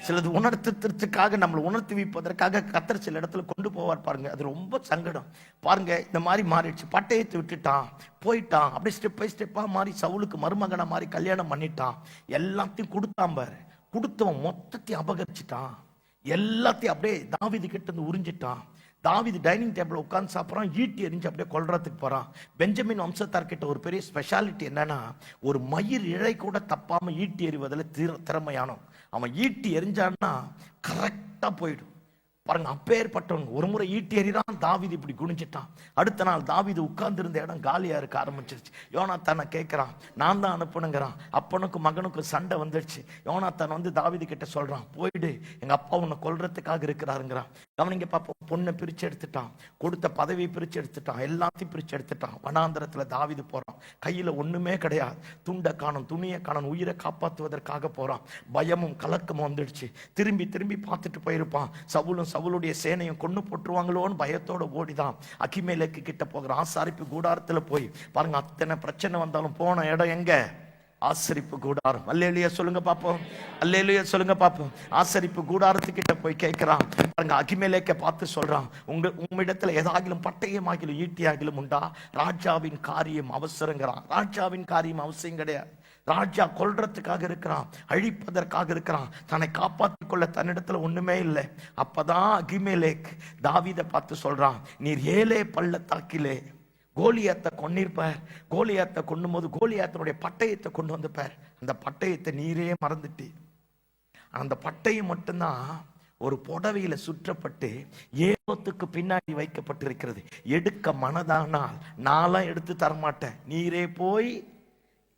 சிலது உணர்த்துறதுக்காக, நம்மளை உணர்த்தி வைப்பதற்காக கர்த்தர் சில இடத்துல கொண்டு போவார் பாருங்க. அது ரொம்ப சங்கடம். பாருங்க, இந்த மாதிரி மாறிடுச்சு. பட்டயத்தை விட்டுட்டான், போயிட்டான். அப்படியே ஸ்டெப் பை ஸ்டெப்பா மாறி சவுலுக்கு மருமகனா மாறி கல்யாணம் பண்ணிட்டான். எல்லாத்தையும் கொடுத்தான் பாரு. கொடுத்தவன் மொத்தத்தையும் அபகரிச்சுட்டான். எல்லாத்தையும் அப்படியே தாவீது கிட்ட இருந்து உறிஞ்சிட்டான். தாவீது டைனிங் டேபிள் உட்கார்ந்து சாப்பிட்றான், ஈட்டி எரிஞ்சு அப்படியே கொல்றதுக்கு போறான். பெஞ்சமின் வம்சத்தார்கிட்ட ஒரு பெரிய ஸ்பெஷாலிட்டி என்னன்னா, ஒரு மயிர் இழை கூட தப்பாம ஈட்டி எறிவதில் திறமையானோம். அவன் ஈட்டி எரிஞ்சான்னா கரெக்டா போயிடும் பாருங்க. அப்பேற்பட்டவன் ஒரு முறை ஈட்டி எறிறான், தாவீது இப்படி குனிஞ்சிட்டான். அடுத்த நாள் தாவீது உட்கார்ந்து இருந்த இடம் காலியா இருக்க ஆரம்பிச்சிருச்சு. யோனாத்தானை கேட்கிறான், நான் தான் அனுப்புனுங்கிறான். அப்பனுக்கும் மகனுக்கும் சண்டை வந்துடுச்சு. யோனாத்தான் வந்து தாவீது கிட்ட சொல்றான், போயிடு, எங்க அப்பா உன்னை கொல்றதுக்காக இருக்கிறாருங்கிறான். கவனிங்க பாப்போம், பொண்ணை பிரிச்சு எடுத்துட்டான், கொடுத்த பதவியை பிரிச்சு எடுத்துட்டான், எல்லாத்தையும் பிரிச்சு எடுத்துட்டான். வனாந்தரத்துல தாவீது போறான். கையில ஒண்ணுமே கிடையாது, துண்டை காணும், துணியை காணும், உயிரை காப்பாற்றுவதற்காக போறான். பயமும் கலக்கமும் வந்துடுச்சு. திரும்பி திரும்பி பார்த்துட்டு போயிருப்பான். சவுளுடைய சேனையும் கொண்டு போட்டுருவாங்களோன்னு பயத்தோட ஓடிதான் அகிமேலேக்கு கிட்ட போகிற ஆசாரிப்பு கூடாரத்துல போய் பாருங்க, அத்தனை பிரச்சனை வந்தாலும் போன இடம் எங்க? ஆசரிப்பு கூடாரம். அல்லேலூயா சொல்லுங்க பாப்போம். அல்லேலூயா சொல்லுங்க பாப்போம். ஆசரிப்பு கூடாரத்துக்கிட்ட போய் கேட்கிறான் பாருங்க. அகிமேலேக்க பார்த்து சொல்றான், உம்மிடத்துல ஏதாகிலும் பட்டயம் ஆகிலும் ஈட்டி ஆகிலும் உண்டா? ராஜாவின் காரியம் அவசரங்கிறான். ராஜாவின் காரியம் அவசியம் கிடையாது. ராஜா கொல்றதுக்காக இருக்கிறான், அழிப்பதற்காக இருக்கிறான். தன்னை காப்பாற்றிக் கொள்ள தன்னிடத்துல ஒண்ணுமே இல்லை. அப்பதான் அகிமேலேக் தாவீதை பார்த்து சொல்றான், நீர் ஏலே பள்ளத்தாக்கிலே கோலியாத்தை கொன்னிருப்பார். கோலியாத்தை கொன்னும் போது கோலியாத்தினுடைய பட்டயத்தை கொண்டு வந்தப்பார். அந்த பட்டயத்தை நீரே மறந்துட்டு, அந்த பட்டயம் மட்டும்தான் ஒரு புடவையில சுற்றப்பட்டு ஏபோத்துக்கு பின்னாடி வைக்கப்பட்டிருக்கிறது. எடுக்க மனதானால் நான்லாம் எடுத்து தரமாட்டேன், நீரே போய்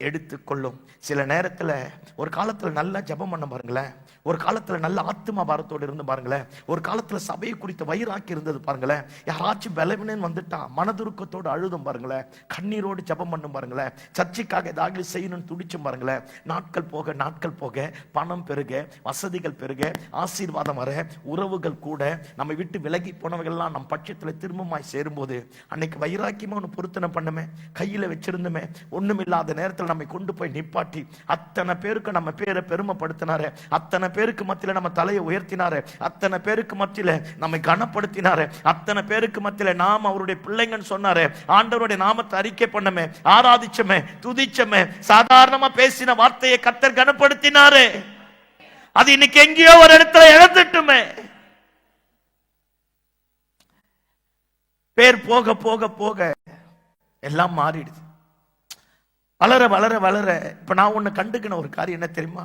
எடுத்துக்கொள்ளும். சில நேரத்துல ஒரு காலத்துல நல்லா ஜெபம் பண்ண பாருங்களேன், ஒரு காலத்துல நல்ல ஆத்மா பாரத்தோடு இருந்து பாருங்களேன், ஒரு காலத்துல சபையை குறித்த வயிறாக்கி இருந்தது பாருங்களேன். யாராச்சும் பலவீனன் வந்துட்டான், மனதுருக்கத்தோடு அழுதும் பாருங்களேன், கண்ணீரோடு ஜெபம் பண்ணும் பாருங்களேன், சர்ச்சைக்காக ஏதாவது செய்யணும்னு துடிச்சும் பாருங்களேன். நாட்கள் போக நாட்கள் போக பணம் பெருக, வசதிகள் பெருக, ஆசீர்வாதம் வர, உறவுகள் கூட, நம்ம விட்டு விலகி போனவர்கள்லாம் நம் பட்சத்துல திரும்பமாய் சேரும்போது, அன்னைக்கு வைராக்கியமா ஒன்று பொருத்தனை பண்ணுமே, கையில வச்சிருந்துமே, ஒண்ணும் இல்லாத நேரத்தில் நம்மை கொண்டு போய் நிப்பாட்டி அத்தனை பேருக்கு நம்ம பேரை பெருமைப்படுத்தினாரு, அத்தனை பேருக்கு மத்தியில நம்ம தலையை உயர்த்தினாரு, அத்தனை பேருக்கு மத்தியில நம்மை கனப்படுத்தினாரு, அத்தனை பேருக்கு மத்தியில நாம் அவருடைய பிள்ளைங்கன்னு சொன்னாரு. ஆண்டவருடைய நாமத்தை அறிக்கை பண்ணமே, ஆராதிச்சமே, துதிச்சமே, சாதாரணமா பேசின வார்த்தையை கர்த்தர் கனப்படுத்தினாரு. அது இன்னைக்கு எங்கேயோ ஒரு இடத்துல இழந்துட்டுமே. பேர் போக போக போக எல்லாம் மாறிடுது. வளர வளர வளர இப்ப நான் ஒண்ணு கண்டுக்கின ஒரு காரியம் என்ன தெரியுமா?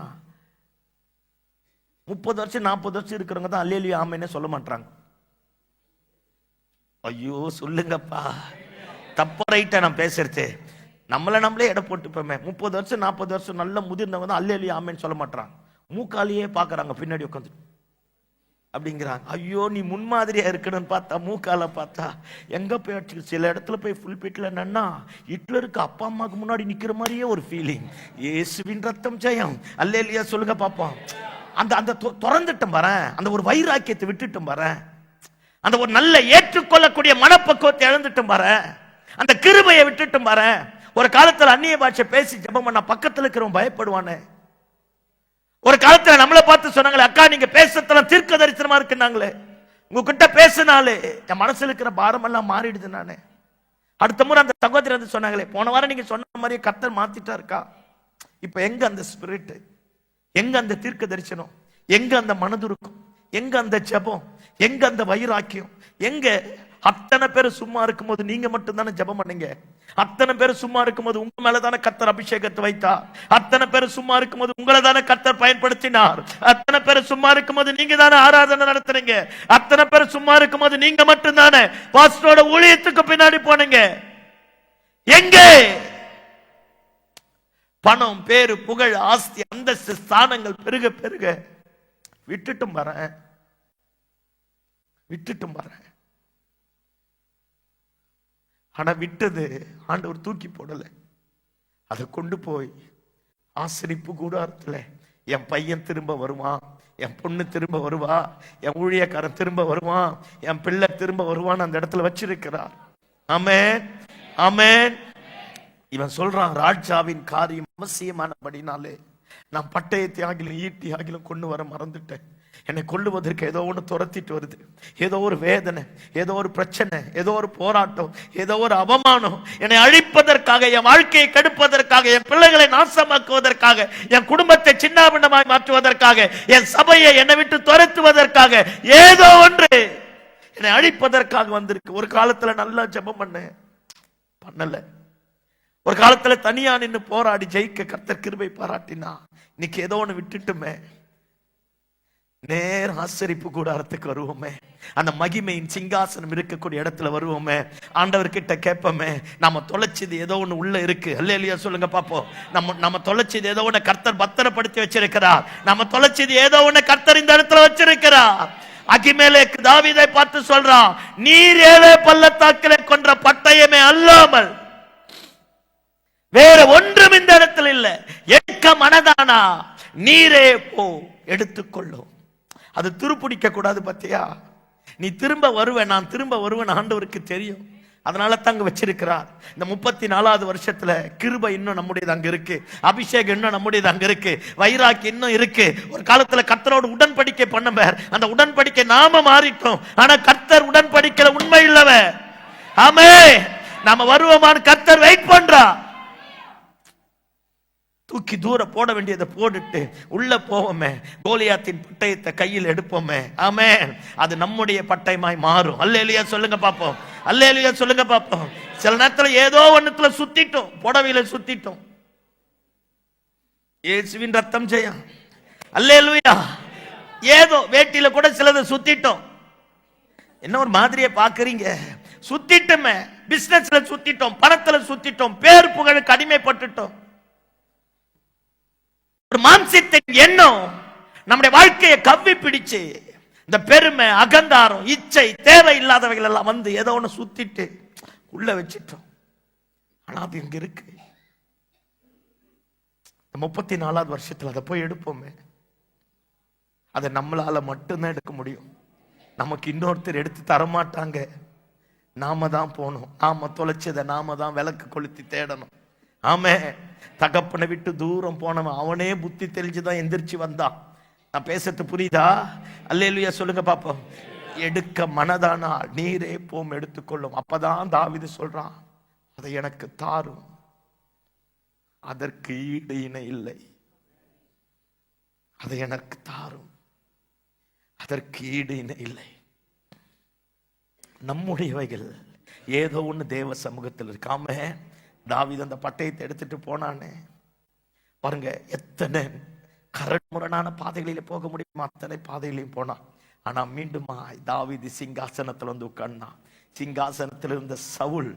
30 வருஷம் 40 வருஷம் இருக்கிறவங்க தான் அல்லேலூயா ஆமென்னு சொல்ல மாட்டாங்க. ஐயோ சொல்லுங்கப்பா, தப்பா ரைட்டா நான் பேசுறது, நம்மளே எடை போட்டுப்போமே. 30 வருஷம் 40 வருஷம் நல்ல முதிர்ந்தவங்க தான் அல்லேலூயா ஆமென்னு சொல்ல மாட்டாங்க. மூக்காலியே பாக்குறாங்க, பின்னாடி உட்காந்து அப்படிங்கிறாங்க. ஐயோ நீ முன்மாதிரியா இருக்கணும்னு பார்த்தா மூக்கால பார்த்தா எங்க போய் சில இடத்துல போய் ஃபுல் பீட்ல என்னன்னா ஹிட்லருக்கு அப்பா அம்மாவுக்கு முன்னாடி நிக்கிற மாதிரியே ஒரு ஃபீலிங். இயேசுவின் ரத்தம் ஜெயம், அல்லேலூயா சொல்லுங்க பாப்போம். அந்த அந்த திறந்துட்டும் வரேன், அந்த ஒரு வைராக்கியத்தை விட்டுட்டும் வரேன், அந்த ஒரு நல்ல ஏற்றுக்கொள்ளக்கூடிய மனப்பக்குவத்தை இழந்துட்டும் வரேன், அந்த கிருபையை விட்டுட்டும் வரேன். ஒரு காலத்துல அந்நிய பாஷை பேசி ஜெபம் பண்ணா பக்கத்துல இருக்கிறவன் பயப்படுவானே. ஒரு காலத்துல நம்மளை பார்த்து சொன்னாங்களே, அக்கா நீங்க பேசுறதுலாம் தீர்க்க தரிசனமா இருக்குன்னாங்களே, உங்ககிட்ட பேசினாலே என் மனசுல இருக்கிற பாரம் எல்லாம் மாறிடுது. நானே அடுத்த முறை அந்த சகோதரி வந்து சொன்னாங்களே, போன வாரம் நீங்க சொன்ன மாதிரியே கர்த்தர் மாத்திட்டா இருக்கா. இப்ப எங்க அந்த ஸ்பிரிட், எங்க அந்த தீர்க்க தரிசனம், எங்க அந்த மனதுருக்கம், எங்க அந்த ஜெபம், எங்க அந்த வைராக்கியம், எங்க? அத்தனை பேர் சும்மா இருக்கும்போது நீங்க மட்டும் தானே ஜெபம் பண்ணீங்க. அத்தனை பேர் சும்மா இருக்கும்போது உங்க மேலதானே கர்த்தர் அபிஷேகத்தை வைத்தார். அத்தனை பேர் சும்மா இருக்கும்போது உங்களை தானே கர்த்தர் பயன்படுத்தினார். அத்தனை பேர் சும்மா இருக்கும்போது நீங்க தானே ஆராதனை நடத்துறீங்க. அத்தனை பேர் சும்மா இருக்கும்போது நீங்க மட்டும் தானே பாஸ்டரோட ஊழியத்துக்கு பின்னாடி போனீங்க. எங்கே? பணம், பேரு, புகழ், ஆஸ்தி, அந்தஸ்து, ஸ்தானங்கள் பெருக பெருக விட்டுட்டும் வரேன். ஆனா விட்டது ஆண்டவர் தூக்கி போடல. அதை கொண்டு போய் ஆசரிப்பு கூடாரத்துல என் பையன் திரும்ப வருவான், என் பொண்ணு திரும்ப வருவா, என் ஊழியக்காரன் திரும்ப வருவான், என் பிள்ளை திரும்ப வருவான்னு அந்த இடத்துல வச்சிருக்கிறார். ஆமென், ஆமென். இவன் சொல்றான், ராஜாவின் காரியம் அவசியமானபடினாலே நான் பட்டயத்தை ஆகிலும் ஈட்டி ஆகிலும் கொண்டு வர மறந்துட்டேன். என்னை கொல்லுவதற்கு ஏதோ ஒன்று துரத்திட்டு வருது. ஏதோ ஒரு வேதனை, ஏதோ ஒரு பிரச்சனை, ஏதோ ஒரு போராட்டம், ஏதோ ஒரு அவமானம் என்னை அழிப்பதற்காக, என் வாழ்க்கையை கெடுப்பதற்காக, என் பிள்ளைகளை நாசமாக்குவதற்காக, என் குடும்பத்தை சின்னாபின்னமாய் மாற்றுவதற்காக, என் சபையை என்னை விட்டு துரத்துவதற்காக, ஏதோ ஒன்று என்னை அழிப்பதற்காக வந்திருக்கு. ஒரு காலத்துல நல்லா ஜெபம் பண்ணல. ஒரு காலத்துல தனியா நின்று போராடி ஜெயிக்க கர்த்தர் கிருபை பாராட்டினா, இன்னைக்கு ஏதோ ஒன்று விட்டுட்டுமே. நேர ஆசரிப்பு கூடாரத்துக்கு வருவோமே, அந்த மகிமையின் சிங்காசனம் இருக்கக்கூடிய இடத்துல வருவோமே, ஆண்டவர் கிட்ட கேட்போமே, நம்ம தொலைச்சது ஏதோ ஒண்ணு உள்ள இருக்கு. அல்லேலூயா சொல்லுங்க பாப்போம். நம்ம தொலைச்சது ஏதோ ஒண்ணு கர்த்தர் பத்திரப்படுத்தி வச்சிருக்கிறார். நம்ம தொலைச்சது ஏதோ ஒண்ணு கர்த்தர் இந்த இடத்துல வச்சிருக்கிறார். அகிமேலேக்கு தாவீதை பார்த்து சொல்றான், நீர் ஏழே பள்ளத்தாக்கிலே கொன்ற பட்டயமே அல்லாமல் வேற ஒன்றும் இந்த இடத்துல இல்ல. ஏக்க மனதானா நீரே போ எடுத்துக்கொள்ளும். அது துருப்பிடிக்க கூடாது. பத்தியா, நீ திரும்ப வருவேன், நான் திரும்ப வருவேன் ஆண்டவருக்கு தெரியும். அதனால தாங்க வச்சிருக்கிறார். இந்த 34வது வருஷத்துல கிருபை இன்னும் நம்முடையது அங்க இருக்கு, அபிஷேகம் இன்னும் நம்முடையது அங்க இருக்கு, வைராக்கி இன்னும் இருக்கு. ஒரு காலத்துல கர்த்தரோடு உடன்படிக்கை பண்ணவர், அந்த உடன்படிக்கை நாம மாறிட்டோம். ஆனா கர்த்தர் உடன்படிக்கை உண்மை இல்லவ. ஆமே, நாம வருவோமான்னு கர்த்தர் வெயிட் பண்றா. தூக்கி தூர போட வேண்டியதை போட்டுட்டு உள்ள போவோமே, கோலியாத்தின் பட்டயத்தை கையில் எடுப்போமே. ஆமென். அது நம்முடைய பட்டயமாய் மாறும். அல்லேலூயா சொல்லுங்க பாப்போம், அல்லேலூயா சொல்லுங்க பாப்போம். சில நேரத்துல ஏதோ ஒண்ணுத்துல சுத்திட்டோம், புடவையில சுத்திட்டோம். இயேசுவின் ரத்தம் ஜெயம், அல்லேலூயா. ஏதோ வேட்டியில கூட சிலதை சுத்திட்டோம். என்ன ஒரு மாதிரியே பாக்குறீங்க? சுத்திட்டோமே, பிசினஸ்ல சுத்திட்டோம், பணத்துல சுத்திட்டோம், பேர் புகழுக்கு அடிமைப்பட்டுட்டோம். ஒரு மாம்சத்தின் எண்ணம் நம்முடைய வாழ்க்கையை கவ்வி பிடிச்சு, இந்த பெருமை, அகங்காரம், இச்சை, தேவையில்லாதவைகள் எல்லாம் வந்து ஏதோ ஒன்று சுத்திட்டு உள்ள வச்சிட்டோம். ஆனா அது இங்க இருக்கு. 34வது வருஷத்துல அதை போய் எடுப்போமே. அதை நம்மளால மட்டும்தான் எடுக்க முடியும். நமக்கு இன்னொருத்தர் எடுத்து தரமாட்டாங்க. நாம தான் போகணும். நாம தொலைச்சதை நாம தான் விளக்கு கொளுத்தி தேடணும். ஆமே. தகப்பனை விட்டு தூரம் போனவன் அவனே புத்தி தெரிஞ்சுதான் எந்திரிச்சு வந்தான். நான் பேசுறது புரியுதா? அல்லேலூயா சொல்லுங்க பாப்போம். எடுக்க மனதானா நீரே போம் எடுத்துக்கொள்ளும். அப்பதான் தாவீது சொல்றான், அதை எனக்கு தாரும், அதற்கு ஈடு இணை இல்லை. அதை எனக்கு தாரும், அதற்கு ஈடு இணை இல்லை. நம்முடையவைகள் ஏதோ ஒண்ணு தேவ சமூகத்தில் இருக்காம தாவீது அந்த பட்டயத்தை எடுத்துட்டு போனானே பாருங்க. எத்தனை கரடுமுரடான பாதைகளில போக முடியுமா அத்தனை பாதைகளையும் போனான். ஆனா மீண்டுமா தாவீது சிங்காசனத்துல வந்து உட்கார்ந்தான். சிங்காசனத்தில் இருந்த சவுல்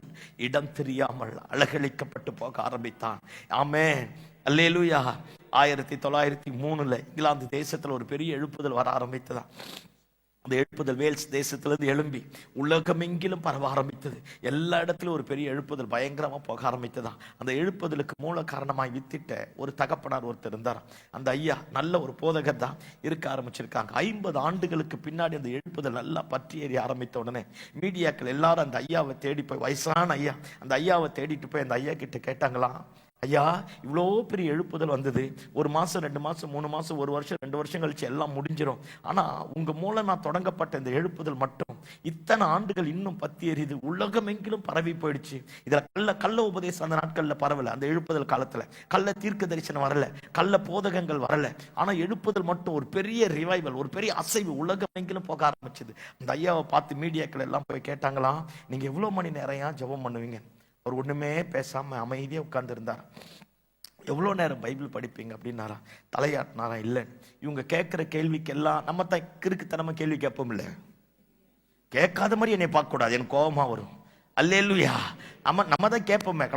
இடம் தெரியாமல் அழகழிக்கப்பட்டு போக ஆரம்பித்தான். ஆமென், அல்லேலூயா. 1903 இங்கிலாந்து தேசத்துல ஒரு பெரிய எழுப்புதல் வர ஆரம்பித்ததான். அந்த எழுப்புதல் வேல்ஸ் தேசத்திலிருந்து எழும்பி உலகமெங்கிலும் பரவ ஆரம்பித்தது. எல்லா இடத்துலையும் ஒரு பெரிய எழுப்புதல் பயங்கரமா போக ஆரம்பித்ததான். அந்த எழுப்புதலுக்கு மூல காரணமாய் வித்திட்ட ஒரு தகப்பனார் ஒருத்தர் இருந்தார். அந்த ஐயா நல்ல ஒரு போதகர் தான் இருக்க ஆரம்பிச்சிருக்காங்க. 50 ஆண்டுகளுக்கு பின்னாடி அந்த எழுப்புதல் நல்லா பற்றி ஏறி ஆரம்பித்த உடனே மீடியாக்கள் எல்லாரும் அந்த ஐயாவை தேடி போய், வயசான ஐயா, அந்த ஐயாவை தேடிட்டு போய் அந்த ஐயா கிட்ட கேட்டாங்களாம், ஐயா இவ்வளோ பெரிய எழுப்புதல் வந்தது, 1 மாசம் 2 மாசம் 3 மாசம் 1 வருஷம் 2 வருஷம் கழிச்சு எல்லாம் முடிஞ்சிடும். ஆனா உங்க மூலம் நான் தொடங்கப்பட்ட இந்த எழுப்புதல் மட்டும் இத்தனை ஆண்டுகள் இன்னும் பத்தி எரியுது, உலகமெங்கிலும் பரவி போயிடுச்சு. இதுல கள்ள உபதேசம் அந்த நாட்கள்ல பரவல. அந்த எழுப்புதல் காலத்துல கள்ள தீர்க்க தரிசனம் வரல, கள்ள போதகங்கள் வரல. ஆனா எழுப்புதல் மட்டும் ஒரு பெரிய ரிவைவல், ஒரு பெரிய அசைவு உலகமெங்கிலும் போக ஆரம்பிச்சது. அந்த ஐயாவை பார்த்து மீடியாக்கள் எல்லாம் போய் கேட்டாங்களாம், நீங்க எவ்வளவு மணி நேரம் ஜெபம் பண்ணுவீங்க? அவர் ஒண்ணுமே பேசாம அமைதியா உட்கார்ந்து இருந்தார். எவ்வளவு நேரம் பைபிள் படிப்பீங்க அப்படின்னாரா? தலையாட்டினாரா? இல்ல. இவங்க கேட்கிற கேள்விக்கெல்லாம் நம்ம தான் கிறுக்குத்தனமா கேள்வி கேட்போம் இல்ல, கேட்காத மாதிரி என்னை பார்க்க கூடாது, எனக்கு கோபமா வரும். அல்லேலூயா. நம்ம தான் கேட்போமே,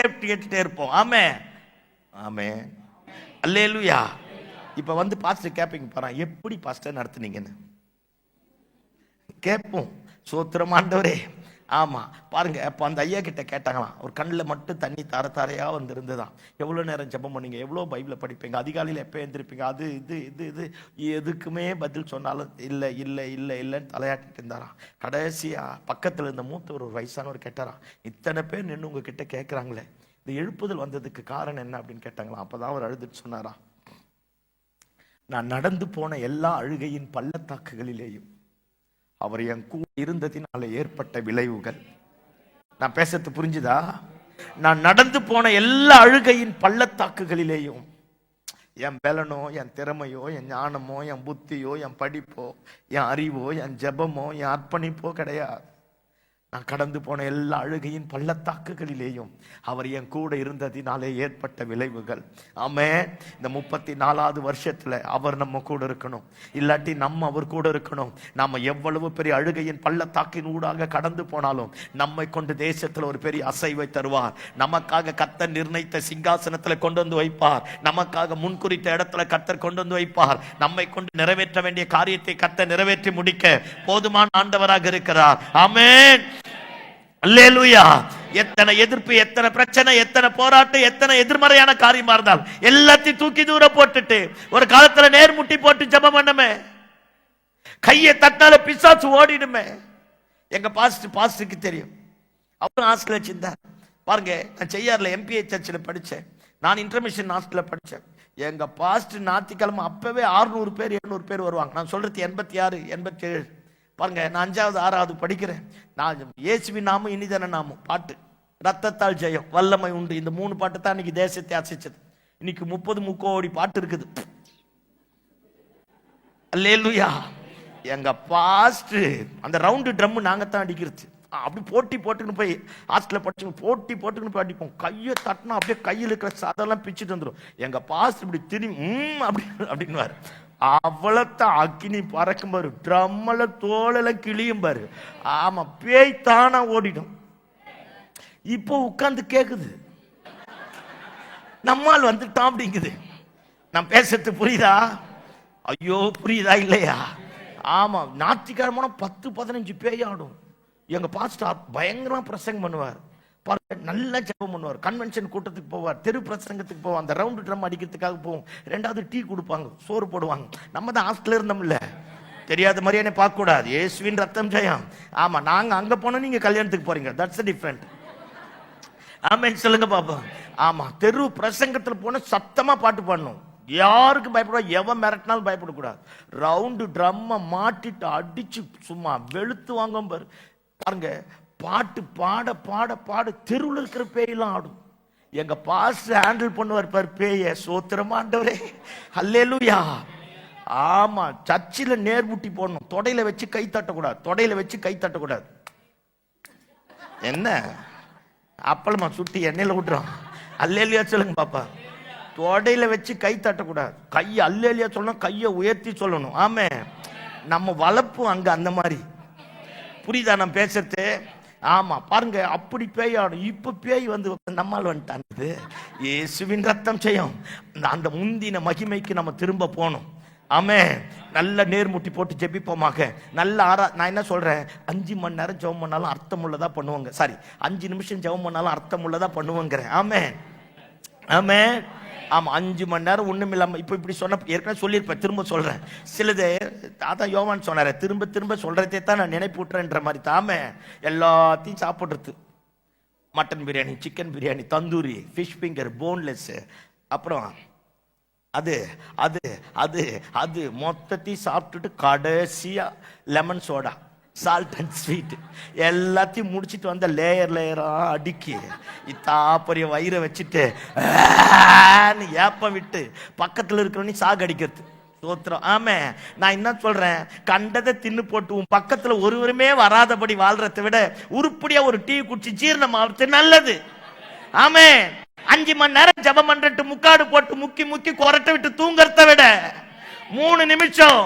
கேட்டுட்டே இருப்போம். ஆமே ஆமே, அல்லேலூயா. இப்ப வந்து பாஸ்டர் கேட்பீங்க பாரு, எப்படி பாஸ்டர் நடத்துனீங்கன்னு கேட்போம். சோத்திரம் ஆண்டவரே. ஆமா பாருங்க. அப்ப அந்த ஐயா கிட்ட கேட்டாங்களாம், ஒரு கண்ணில் மட்டும் தண்ணி தார தாரையா வந்து இருந்துதான். எவ்வளவு நேரம் ஜெபம் பண்ணீங்க? எவ்வளவு பைபிளை படிப்பீங்க? அதிகாலையில் எப்போ எழுந்திருப்பீங்க? அது இது இது இது எதுக்குமே பதில் சொன்னாலும் இல்லை இல்லை இல்லை இல்லைன்னு தலையாட்டிட்டு இருந்தாராம். கடைசியா பக்கத்துல இருந்த மூத்த ஒரு வயசானவர் கேட்டாராம், இத்தனை பேர் நின்று உங்ககிட்ட கேட்கறாங்களே, இந்த எழுப்புதல் வந்ததுக்கு காரணம் என்ன அப்படின்னு கேட்டாங்களாம். அப்பதான் அவர் அழுதுட்டு சொன்னாரா, நான் நடந்து போன எல்லா அழுகையின் பள்ளத்தாக்குகளிலேயும் அவர் என் கூட இருந்ததினால ஏற்பட்ட விளைவுகள். நான் பேசுறது புரிஞ்சுதா? நான் நடந்து போன எல்லா அழுகையின் பள்ளத்தாக்குகளிலேயும் என் பலனோ, என் திறமையோ, என் ஞானமோ, என் புத்தியோ, என் படிப்போ, என் அறிவோ, என் ஜெபமோ, என் அர்ப்பணிப்போ கிடையாது. நான் கடந்து போன எல்லா அழுகையின் பள்ளத்தாக்குகளிலேயும் அவர் என் கூட இருந்ததினாலே ஏற்பட்ட விளைவுகள். ஆமென். இந்த 34வது வருஷத்துல அவர் நம்ம கூட இருக்கணும், இல்லாட்டி நம்ம அவர் கூட இருக்கணும். நாம எவ்வளவு பெரிய அழுகையின் பள்ளத்தாக்கின் ஊடாக கடந்து போனாலும் நம்மை கொண்டு தேசத்துல ஒரு பெரிய அசைவை தருவார். நமக்காக கர்த்தர் நிர்ணயித்த சிங்காசனத்துல கொண்டு வந்து வைப்பார். நமக்காக முன்குறித்த இடத்துல கர்த்தர் கொண்டு வந்து வைப்பார். நம்மை கொண்டு நிறைவேற்ற வேண்டிய காரியத்தை கர்த்தர் நிறைவேற்றி முடிக்க போதுமான ஆண்டவராக இருக்கிறார். ஆமென், அல்லேலூயா. எத்தனை எதிர்ப்பு, எத்தனை பிரச்சனை, எத்தனை போராட்டம், எத்தனை எதிர்மறையான காரியமா இருந்தால் எல்லாத்தையும் தூக்கி தூர போட்டுட்டு ஒரு காலத்துல நேர்முட்டி போட்டு ஜெபம் பண்ணமே, கையை தட்டால பிசாசு ஓடிடுமே. எங்க பாஸ்டருக்கு தெரியும், அவரும் ஹாஸ்டல் வச்சிருந்தார். பாருங்க, நான் செய்யார்ல MPA சர்ச்சில் படித்தேன், நான் இன்டர்மிஷன் ஹாஸ்டலில் படித்தேன். எங்க பாஸ்டர் ஞாயிற்றுக்கிழமை அப்பவே 600 பேர் 700 பேர் வருவாங்க. நான் சொல்றது 86 87. பாருங்க, நான் 5வது 6வது படிக்கிறேன். நான் இயேசுவின் நாமம் இனிதான நாமம் பாட்டு, ரத்தத்தால் ஜெயம், வல்லமை உண்டு, இந்த 3 பாட்டு தான் இன்னைக்கு தேசத்தை அசைச்சது. இன்னைக்கு 30 முக்கோடி பாட்டு இருக்குது. அல்லேலூயா. எங்க பாஸ்டர் அந்த ரவுண்டு ட்ரம் நாங்க தான் அடிக்கிறது. அப்படி போட்டுன்னு போய் ஹாஸ்டல்ல படிச்சு போட்டுன்னு போய் அடிப்போம். கையை தட்டினா அப்படியே கையில் இருக்கிற சதெல்லாம் பிச்சுட்டு வந்துடும். எங்க பாஸ்டர் இப்படி திரும்பி அப்படின்னு அவ்வளோத்தான் அக்கினி பறக்கும் பாரு, ட்ரம்மல தோளல கிளியும் பாரு. ஆமா, பேய் தானா ஓடிடும். இப்போ உட்கார்ந்து கேக்குது, நம்மால் வந்துட்டான் அப்படிங்குது. நான் பேசுறது புரியுதா? ஐயோ புரியுதா இல்லையா? ஆமா, ஞாயிற்றுக்கிழமை 10-15 பேய் ஆடும். எங்க பாஸ்டர் பயங்கரமா பிரசங்கம் பண்ணுவார், நல்லா ஜெபம் பண்ணுவார், கன்வென்ஷன் கூட்டத்துக்கு போவார், தெரு பிரசங்கத்துக்கு போவார், அந்த ரவுண்டு ட்ரம் அடிக்கிறதுக்காக போவோம். 2வது டீ கொடுப்பாங்க, சோறு போடுவாங்க. நம்ம தான் ஹாஸ்டல்ல இருந்தோம்ல, தெரியாத மாதிரியானே பார்க்க கூடாது. இயேசுவின் ரத்தம் ஜெயம். ஆமா, நாங்க அங்க போனா நீங்க கல்யாணத்துக்கு போறீங்க, தட்ஸ் டிஃபரெண்ட். ஆமென் சொல்லுங்க பாப்போம். ஆமா, தெரு பிரசங்கத்துல போன சத்தமா பாட்டு பாடணும். யாருக்கும் பயப்பட, எவன் மிரட்டினாலும் பயப்படக்கூடாது. ரவுண்டு ட்ரம்ம மாட்டிட்டு அடிச்சு சும்மா வெளுத்து வாங்க பாருங்க. பாட்டு பாட பாட பாட தெருவில் இருக்கிற பேயெல்லாம் ஆடும். எங்க பாஸ்டர் ஹேண்டில் பண்ணுவார் பாரு பேய. சோத்திரமாண்டவரே, அல்லேலூயா. ஆமா, சர்ச்சில் நேர்முட்டி போடணும். தொடையில வச்சு கை தட்டக்கூடாது, தொடையில வச்சு கை தட்டக்கூடாது. என்ன அப்பளமா சுட்டி எண்ணெயில விட்டுறோம். அல்லேலியா சொல்லுங்க பாப்பா. தொடையில வச்சு கை தட்டக்கூடாது. கையை அல்லேலியா சொல்லணும், கையை உயர்த்தி சொல்லணும். ஆமே, நம்ம வளர்ப்பு அங்க அந்த மாதிரி. புரியுதா நான் பேசுறது? ஆமா, பாருங்க, அப்படி பேய் ஆடும். இப்ப பேய் வந்து நம்மால் வந்துட்டான். இயேசுவின் ரத்தம் செய்யும். அந்த முந்தின மகிமைக்கு நம்ம திரும்ப போகணும். ஆமே, நல்ல நேர்முட்டி போட்டு ஜெபிப்போமாக. நல்ல நான் என்ன சொல்றேன், 5 மணி நேரம் ஜெபம் பண்ணாலும் அர்த்தம் உள்ளதா பண்ணுவாங்க. சாரி, 5 நிமிஷம் ஜெபம் பண்ணாலும் அர்த்தம் உள்ளதா பண்ணுவாங்கிறேன். ஆமே ஆமே. ஆமா, 5 மணி நேரம் ஒண்ணும் இல்லாம இப்ப இப்படி சொன்ன ஏற்கனவே சொல்லியிருப்பேன், திரும்ப சொல்றேன். சிலது அதான் யோவான் சொன்னாரு, திரும்ப திரும்ப சொல்றதே தான் நான் நினைப்பூட்டுறேன்ற மாதிரி. தாமே எல்லாத்தையும் சாப்பிடுறது. Mutton biryani, chicken biryani, tandoori, fish finger, boneless, அப்புறம் அது அது அது அது மொத்தத்தையும் சாப்பிட்டுட்டு கடைசியா lemon soda, salt and sweet எல்லாத்தையும் முடிச்சுட்டு வந்த லேயர் லேயரா அடுக்கி இத்தாப்பரிய வயிறை வச்சுட்டு ஏப்பம் விட்டு பக்கத்துல இருக்கிறவனி சாகடிக்கிறது. சோத்திரம். ஆமே, நான் என்ன சொல்றேன், கண்டதை தின்னு போட்டு உன் பக்கத்துல ஒருவருமே வராதபடி வாழ்றதை விட உருப்படியா ஒரு டீ குடிச்சு ஜீரணம் ஆகிறது நல்லது. ஆமே, 5 மணி நேரம் ஜெபம் பண்றது முக்காடு போட்டு முக்கி முக்கி கொரட்டை விட்டு தூங்கறத விட 3 நிமிஷம்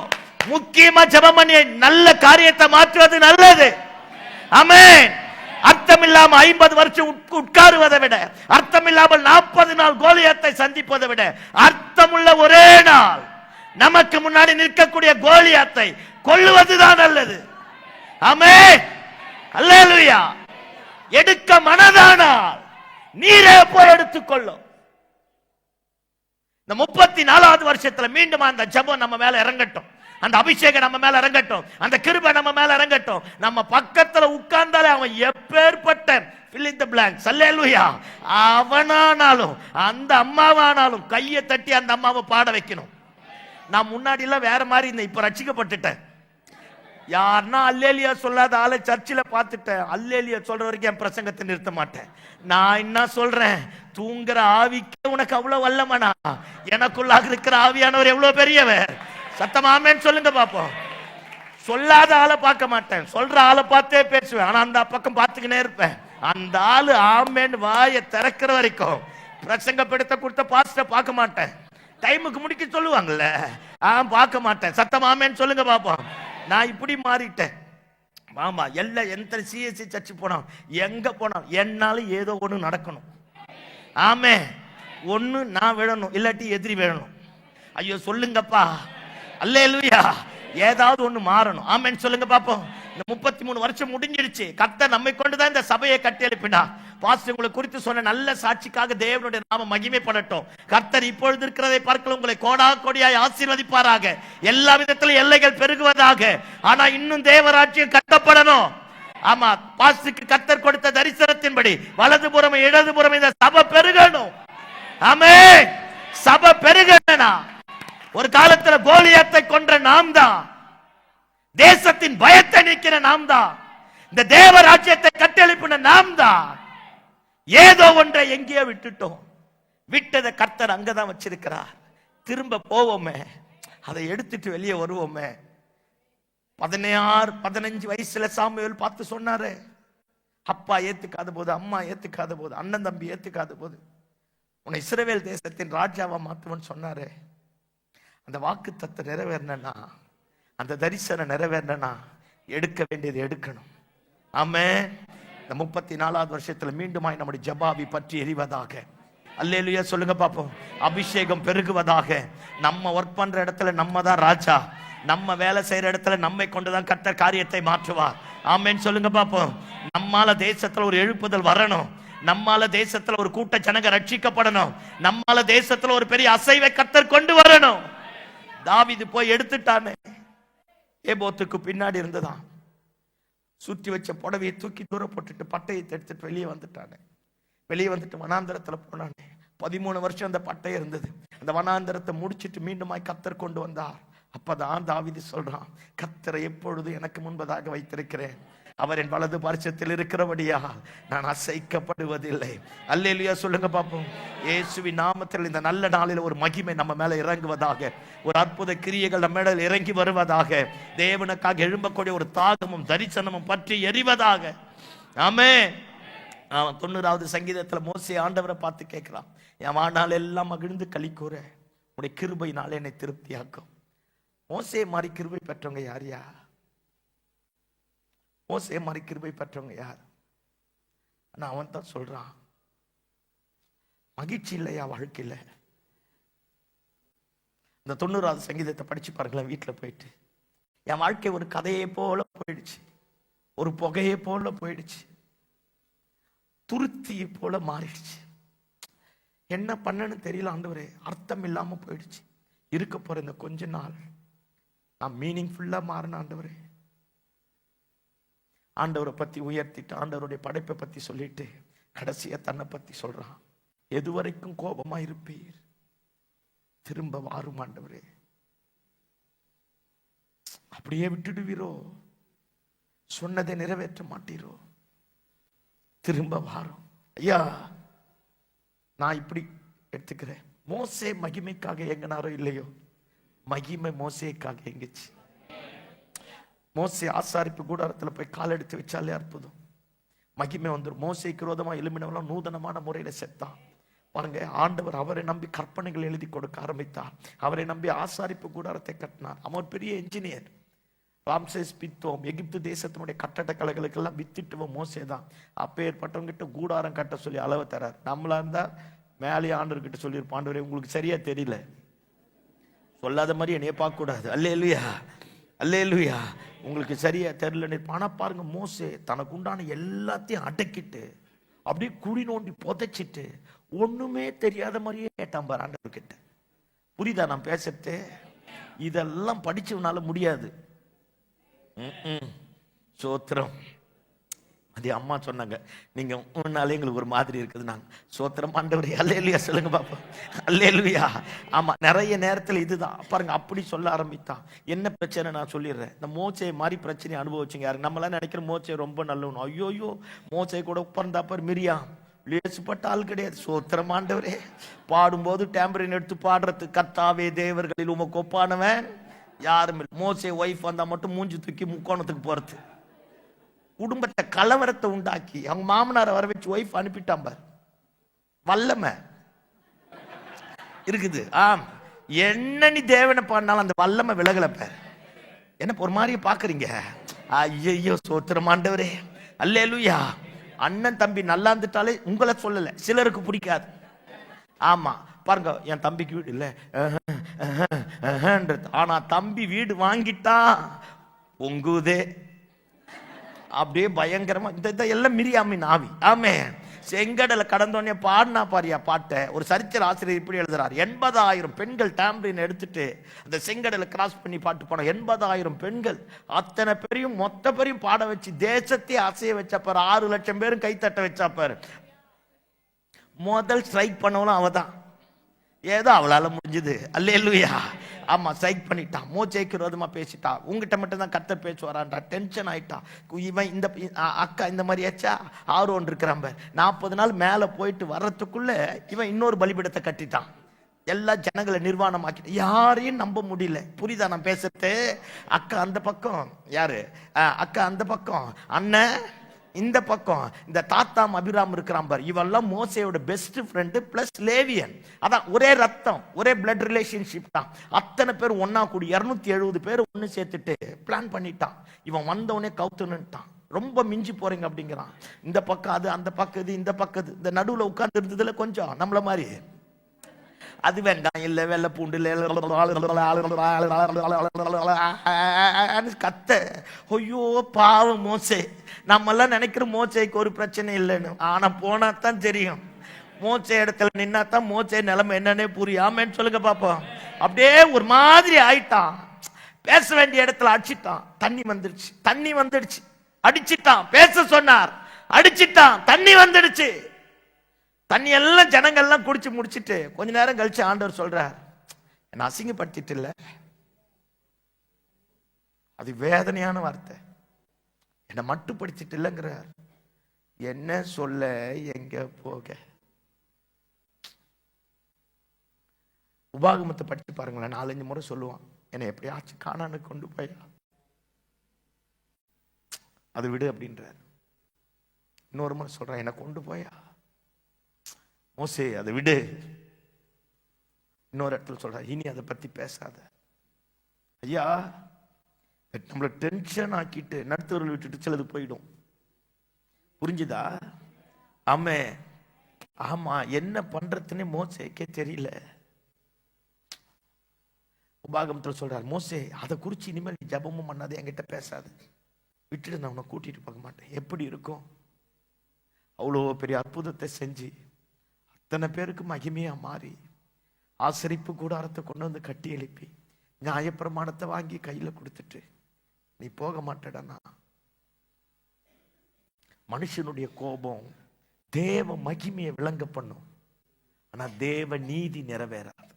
முக்கியமா ஜெபம் பண்ணி நல்ல காரியத்தை மாற்றுவது நல்லது. ஆமென். அர்த்தம் இல்லாம 50 வருஷம் உட்காருவதை விட, அர்த்தம் இல்லாமல் 40 நாள் கோலியாத்தை சந்திப்பதை விட, அர்த்தமுள்ள ஒரே நாள் நமக்கு முன்னாடி நிற்கக்கூடிய கோலியாத்தை கொல்லுவதுதான் நல்லது. ஆமென். அல்லேலூயா. எடுக்க மனதானால் நீரே போய் எடுத்துக்கொள்ளும். இந்த 34வது வருஷத்துல மீண்டும் அந்த ஜெபம் நம்ம மேல இறங்கட்டும், அந்த அபிஷேகம் நம்ம மேல இறங்கட்டும், அந்த கிருபை நம்ம மேல இறங்கட்டும். நம்ம பக்கத்துல உட்கார்ந்தாலே அவன் எப்பேற்பட்ட fill in the blanks, அல்லேலூயா, அவனானாலும் அந்த அம்மாவானாலும் கையை தட்டி அந்த அம்மாவை பாட வைக்கணும். நான் முன்னாடி எல்லாம் வேற மாதிரி இருந்தேன், இப்ப ரட்சிக்கப்பட்டுட்டேன். யாருன்னா அல்லேலியா சொல்லாத ஆளை சர்ச்சில் பார்த்துட்டேன். அல்லேலியா சொல்ற வரைக்கும் என் பிரசங்கத்தை நிறுத்த மாட்டேன். நான் என்ன சொல்றேன், தூங்குற ஆவிக்கு உனக்கு அவ்வளவு வல்லமனா, எனக்குள்ளாக இருக்கிற ஆவியானவர் எவ்வளவு பெரியவர். சத்தமாமேன்னு சொல்லுங்க பாப்போம். சொல்லாத ஆளை பார்க்க மாட்டேன், சொல்ற ஆளை பார்த்தே பேசுவேன். ஆனா அந்த பக்கம் பார்த்துக்கினே இருப்பேன். அந்த ஆளு ஆமேன்னு வாயை திறக்கிற வரைக்கும் பிரசங்கப்படுத்த கொடுத்த பாஸ்ட பார்க்க மாட்டேன். டைமுக்கு முடிக்க சொல்லுவாங்கல்ல, பார்க்க மாட்டேன். சத்தமாமேன்னு சொல்லுங்க பாப்போம். நான் இப்படி மாறிட்டேன். ஆமா, எல்லாம் எந்த சிஎஸ்சி சர்ச்சு போனோம், எங்க போனோம், என்னாலும் ஏதோ ஒண்ணு நடக்கணும். ஆமே, ஒண்ணு நான் விழணும், இல்லாட்டி எதிரி விழணும். ஐயோ சொல்லுங்கப்பா, அல்லேலூயா. ஏதாவது ஒண்ணு மாறணும். ஆமேன்னு சொல்லுங்க பாப்போம். இந்த 33 வருஷம் முடிஞ்சிடுச்சு. கர்த்தர் நம்மை கொண்டுதான் இந்த சபையை கட்டி எழுப்பினார். பாஸ்டர் உங்களை குறித்து சொன்ன நல்ல சாட்சிக்காக தேவனுடைய நாம மகிமைப்படட்டும். கர்த்தர் இப்பொழுது இருக்கிறதை பார்க்கலாம் உங்களை கோடா கோடியாய் ஆசீர்வதிப்பாராக. எல்லா விதத்திலும் எல்லைகள் பெருகுவதாக. ஆனா இன்னும் தேவராட்சியம் கட்டப்படணும். ஆமா, பாஸ்டருக்கு கர்த்தர் கொடுத்த தரிசனத்தின்படி வலதுபுறம் இடதுபுறம் இந்த சபை பெருகணும். ஆமென். சபை பெருகணும். ஒரு காலத்துல கோலியாத்தை கொன்ற நாம் தான், தேசத்தின் பயத்தை நீக்கிற நாம் தான், இந்த தேவ ராஜ்யத்தை கட்டெழுப்பின நாம் தான். ஏதோ ஒன்றை எங்கேயோ விட்டுட்டோம். விட்டதை கர்த்தர் அங்கதான் வச்சிருக்கிறார். திரும்ப போவோமே, அதை எடுத்துட்டு வெளியே வருவோமே. 16-15 வயசுல சாமுவேல் பார்த்து சொன்னாரு, அப்பா ஏத்துக்காத போது, அம்மா ஏத்துக்காத போது, அண்ணன் தம்பி ஏத்துக்காத போது உன்னை இஸ்ரவேல் தேசத்தின் ராஜாவா மாத்துவன்னு சொன்னாரு. அந்த வாக்குத்தத்தம் நிறைவேறனா, அந்த தரிசனம் நிறைவேறனா, எடுக்க வேண்டியது எடுக்கணும். ஆமென். இந்த 34வது வருஷத்துல மீண்டுமாய் நம்முடைய ஜபாவி பற்றி எரிவதாக. அல்லேலூயா சொல்லுங்க பாப்போம். அபிஷேகம் பெருகுவதாக. நம்ம ஒர்க் பண்ற இடத்துல நம்ம தான் ராஜா. நம்ம வேலை செய்யற இடத்துல நம்மை கொண்டுதான் கர்த்தர் காரியத்தை மாற்றுவார். ஆமென் சொல்லுங்க பாப்போம். நம்மால தேசத்துல ஒரு எழுப்புதல் வரணும். நம்மால தேசத்துல ஒரு கூட்ட ஜனங்க ரட்சிக்கப்படணும். நம்மால தேசத்துல ஒரு பெரிய அசைவை கர்த்தர் கொண்டு வரணும். தாவீது போய் எடுத்துட்டானே, ஏபோத்துக்கு பின்னாடி இருந்துதான் சுற்றி வச்ச புடவையை தூக்கி தூர போட்டுட்டு பட்டயத்தை எடுத்துட்டு வெளியே வந்துட்டானே. வெளியே வந்துட்டு வனாந்தரத்துல போனானே. 13 வருஷம் அந்த பட்டை இருந்தது. அந்த வனாந்தரத்தை முடிச்சிட்டு மீண்டுமாய் கர்த்தர் கொண்டு வந்தார். அப்பதான் தாவீது சொல்றான், கர்த்தரை எப்பொழுது எனக்கு முன்பதாக வைத்திருக்கிறேன், அவர் என் வலது பார்சத்தில் இருக்கிறபடியா நான் அசைக்கப்படுவதில்லை. அல்லேலூயா சொல்லுங்க பாப்போம். இயேசுவின் நாமத்தில் இந்த நல்ல நாளில் ஒரு மகிமை நம்ம மேல இறங்குவதாக, ஒரு அற்புத கிரியைகள் நம்ம மேல இறங்கி வருவதாக, தேவனுக்காக எழும்பக்கூடிய ஒரு தாகமும் தரிசனமும் பற்றி எரிவதாக. ஆமென். 90வது சங்கீதத்துல மோசே ஆண்டவரை பார்த்து கேட்கிறான், என் வாழ்நாள் எல்லாம் மகிழ்ந்து களிக்கூற உடைய கிருபையினால என்னை திருப்தியாக்கும். மோசே மாதிரி கிருபை பெற்றவங்க யார்? மோசே மாதிரி கிருபை பெற்றவங்க யார்? ஆனா அவன் தான் சொல்றான், மகிழ்ச்சி இல்லையா வாழ்க்கையில? இந்த 90வது சங்கீதத்தை படிச்சு பாருங்களேன் வீட்டுல போயிட்டு. என் வாழ்க்கை ஒரு கதையை போல போயிடுச்சு, ஒரு புகையை போல போயிடுச்சு, துருத்தியை போல மாறிடுச்சு. என்ன பண்ணன்னு தெரியல ஆண்டவரே, அர்த்தம் இல்லாம போயிடுச்சு. இருக்க போற இந்த கொஞ்ச நாள் நான் மீனிங்ஃபுல்லா மாறின ஆண்டவரே. ஆண்டவரை பத்தி உயர்த்திட்டு ஆண்டவருடைய படைப்பை பத்தி சொல்லிட்டு கடைசியா தன்னை பத்தி சொல்றான். எதுவரைக்கும் கோபமா இருப்பீர், திரும்ப வாரும் ஆண்டவரே. அப்படியே விட்டுடுவீரோ, சொன்னதை நிறைவேற்ற மாட்டீரோ, திரும்ப வாரும் ஐயா. நான் இப்படி எடுத்துக்கிறேன், மோசே மகிமைக்காக எங்கனாரோ இல்லையோ, மகிமை மோசேக்காக எங்குச்சு. மோசே ஆசாரிப்பு கூடாரத்துல போய் கால் எடுத்து வச்சாலே அற்புதம், மகிமை வந்துடும். மோசேக்கு விரோதமா எழும்பினவெல்லாம் நூதனமான முறையில செத்தான் பாருங்க. ஆண்டவர் அவரை நம்பி கற்பனைகள் எழுதி கொடுக்க ஆரம்பித்தார். அவரை நம்பி ஆசாரிப்பு கூடாரத்தை கட்டினார். அவன் பெரிய என்ஜினியர். ராம்சேஸ் பித்தோம் எகிப்து தேசத்தினுடைய கட்டட கலைகளுக்கெல்லாம் வித்திட்டுவன் மோசே தான். அப்பேற்பட்டவங்கிட்ட கூடாரம் கட்ட சொல்லி அளவு தரார். நம்மளா இருந்தா மேலே ஆண்டவர்கிட்ட சொல்லியிருப்பான், ஆண்டவரே உங்களுக்கு சரியா தெரியல, சொல்லாத மாதிரி என்னைய பார்க்க கூடாது, அல்லேலூயா அல்லேலூயா, உங்களுக்கு சரியா தெரியல. ஆனா பாருங்க, மோசே தனக்கு உண்டான எல்லாத்தையும் அடக்கிட்டு அப்படியே குழி நோண்டி புதைச்சிட்டு ஒண்ணுமே தெரியாத மாதிரியே கேட்டான் பாரு ஆண்டவர்கிட்ட. புரியுதா நான் பேசுறது? இதெல்லாம் படிச்சவனால முடியாது. சோத்திரம். அது அம்மா சொன்னாங்க, நீங்க உன்னாலே எங்களுக்கு ஒரு மாதிரி இருக்குது. நாங்க சோத்திரம் ஆண்டவரே, அல்லேலூயா சொல்லுங்க பாப்போம், அல்லேலூயா. ஆமா, நிறைய நேரத்தில் இதுதான் பாருங்க. அப்படி சொல்ல ஆரம்பித்தான். என்ன பிரச்சனை நான் சொல்லிடுறேன். இந்த மோசே மாதிரி பிரச்சனை அனுபவிச்சுங்க யாரு? நம்மளாம் நினைக்கிற மோசே ரொம்ப நல்லவனும். ஐயோயோ, மோசே கூட உட்கார்ந்தா பாரு மிரியாம் லேசுப்பட்ட ஆள் கிடையாது. சோத்திரம் ஆண்டவரே. பாடும்போது டேம்பரின் எடுத்து பாடுறது, கர்த்தாவே தேவர்களில் உமக்கு ஒப்பானவன் யாரும் இல்லை. மோசே ஒய்ஃப் வந்தா மட்டும் மூஞ்சி தூக்கி முக்கோணத்துக்கு போறது, குடும்பத்தை கலவரத்தை உண்டாக்கி அவங்க மாமனாரை வர வச்சு ஒய்ஃப் அனுப்பிட்டான் பார். வல்லமை இருக்குது. என்ன நீ தேவனை பண்ணாலும் அந்த வல்லமை விலகல பார். என்ன ஒரு மாதிரியே பாக்குறீங்க? ஐயோ சோத்திரம் ஆண்டவரே, அல்லேலூயா. அண்ணன் தம்பி நல்லா இருந்துட்டாலே, உங்களை சொல்லல, சிலருக்கு பிடிக்காது. ஆமா பாருங்க, என் தம்பிக்கு வீடு இல்ல, ஆனா தம்பி வீடு வாங்கிட்டா பொங்குதே அப்படியே பயங்கரமா. இந்த எல்லாம் மிரியாமின் ஆவி. ஆமே. செங்கடலை கடந்தோடனே பாடினா பாரியா பாட்டை. ஒரு சரித்திர ஆசிரியர் இப்படி எழுதுறாரு, 80,000 பெண்கள் டேம்பரின் எடுத்துட்டு அந்த செங்கடலை கிராஸ் பண்ணி பாட்டு போன 80,000 பெண்கள் அத்தனை பேரையும் மொத்த பேரையும் பாட வச்சு தேசத்தை அசைய வச்சாப்பாரு. 6 லட்சம் பேரும் கைத்தட்ட வச்சாப்பாரு. முதல் ஸ்ட்ரைக் பண்ணவளும் அவதான். ஏதோ அவளால முடிஞ்சது, அல்லேலூயா. ஆமா, ஸ்ட்ரைக் பண்ணிட்டான். மோசேக்கு விரோதமா பேசிட்டா. உங்ககிட்ட மட்டும் தான் கர்த்தர் பேசுவாரான்டா. டென்ஷன் ஆயிட்டா. இவன் இந்த அக்கா இந்த மாதிரி ஆச்சா, ஆர்வம் இருக்கிறான். 40 நாள் மேல போயிட்டு வர்றதுக்குள்ள இவன் இன்னொரு பலிபீடத்தை கட்டிட்டான். எல்லா ஜனங்களை நிர்வாணம் ஆக்கிட்டு யாரையும் நம்ப முடியல. புரியுதா நான் பேசுறது? அக்கா அந்த பக்கம் யாரு, அக்கா அந்த பக்கம், அண்ணன் இந்த பக்கம், இந்த தாத்தாம் அபிராம் இருக்கிறான் பார். இவெல்லாம் மோசேயோட பெஸ்ட் ஃப்ரெண்டு பிளஸ் லேவியன். அதான் ஒரே ரத்தம், ஒரே பிளட் ரிலேஷன்ஷிப் தான். அத்தனை பேர் ஒன்னா கூடி 270 பேர் ஒன்னு சேர்த்துட்டு பிளான் பண்ணிட்டான். இவன் வந்தவனே கவுத்துன்னுட்டான். ரொம்ப மிஞ்சி போறீங்க அப்படிங்கிறான். இந்த பக்கம் அது, அந்த பக்கம் இது, இந்த பக்கம் இது. இந்த நடுவுல உட்கார்ந்து இருந்ததுல கொஞ்சம் நம்மள மாதிரி அது வெங்காயம் இல்ல, வெள்ளை பூண்டு கத்த. ஐயோ பாவம் மோசே. நம்ம எல்லாம் நினைக்கிற மோசேக்கு ஒரு பிரச்சனை இல்லைன்னு. ஆனா போனா தான் தெரியும். மோசே இடத்துல நின்னா தான் மோசே நிலைமை என்னன்னே புரியாமன்னு சொல்லுங்க பாப்போம். அப்படியே ஒரு மாதிரி ஆயிட்டான். பேச வேண்டிய இடத்துல அடிச்சிட்டான். தண்ணி வந்துடுச்சு, தண்ணி வந்துடுச்சு. அடிச்சிட்டான். பேச சொன்னார், அடிச்சிட்டான். தண்ணி வந்துடுச்சு. தண்ணி எல்லாம் ஜனங்கள்லாம் குடிச்சு முடிச்சிட்டு கொஞ்ச நேரம் கழிச்சு ஆண்டவர் சொல்றார், என்ன அசிங்கப்படுத்திட்டு இல்ல, அது வேதனையான வார்த்தை, என்னை மட்டுப்படுத்திட்டு இல்லைங்கிறார். என்ன சொல்ல எங்க போக? உபாகமத்தை படிச்சு பாருங்களேன், 4-5 முறை சொல்லுவான், என்னை எப்படியாச்சும் கானானு கொண்டு போயா, அது விடு அப்படின்றார். இன்னொரு முறை சொல்றேன், என்னை கொண்டு போயா மோசே, அதை விடு. இன்னொரு இடத்துல சொல்ற, இனி அதை பத்தி பேசாத. ஐயா, நம்மள டென்ஷன் ஆக்கிட்டு நடுத்தவர்கள் விட்டுட்டு சிலது போயிடும். புரிஞ்சுதா? ஆமே, ஆமா, என்ன பண்றதுன்னு மோசேக்கே தெரியல. உபாகமத்தில் சொல்றார், மோசே அதை குறிச்சு இனிமேல் நீ ஜபமும் பண்ணாதே, என்கிட்ட பேசாது, விட்டுட்டு நான் உன்னை கூட்டிட்டு போக மாட்டேன். எப்படி இருக்கும்? அவ்வளோ பெரிய அற்புதத்தை செஞ்சு அத்தனை பேருக்கு மகிமையா மாறி ஆசரிப்பு கூடாரத்தை கொண்டு வந்து கட்டி எழுப்பி நியாயப்பிரமாணத்தை வாங்கி கையில கொடுத்துட்டு நீ போக மாட்டேடனா. மனுஷனுடைய கோபம் தேவ மகிமையை விளங்க பண்ணும், ஆனா தேவ நீதி நிறைவேறாது.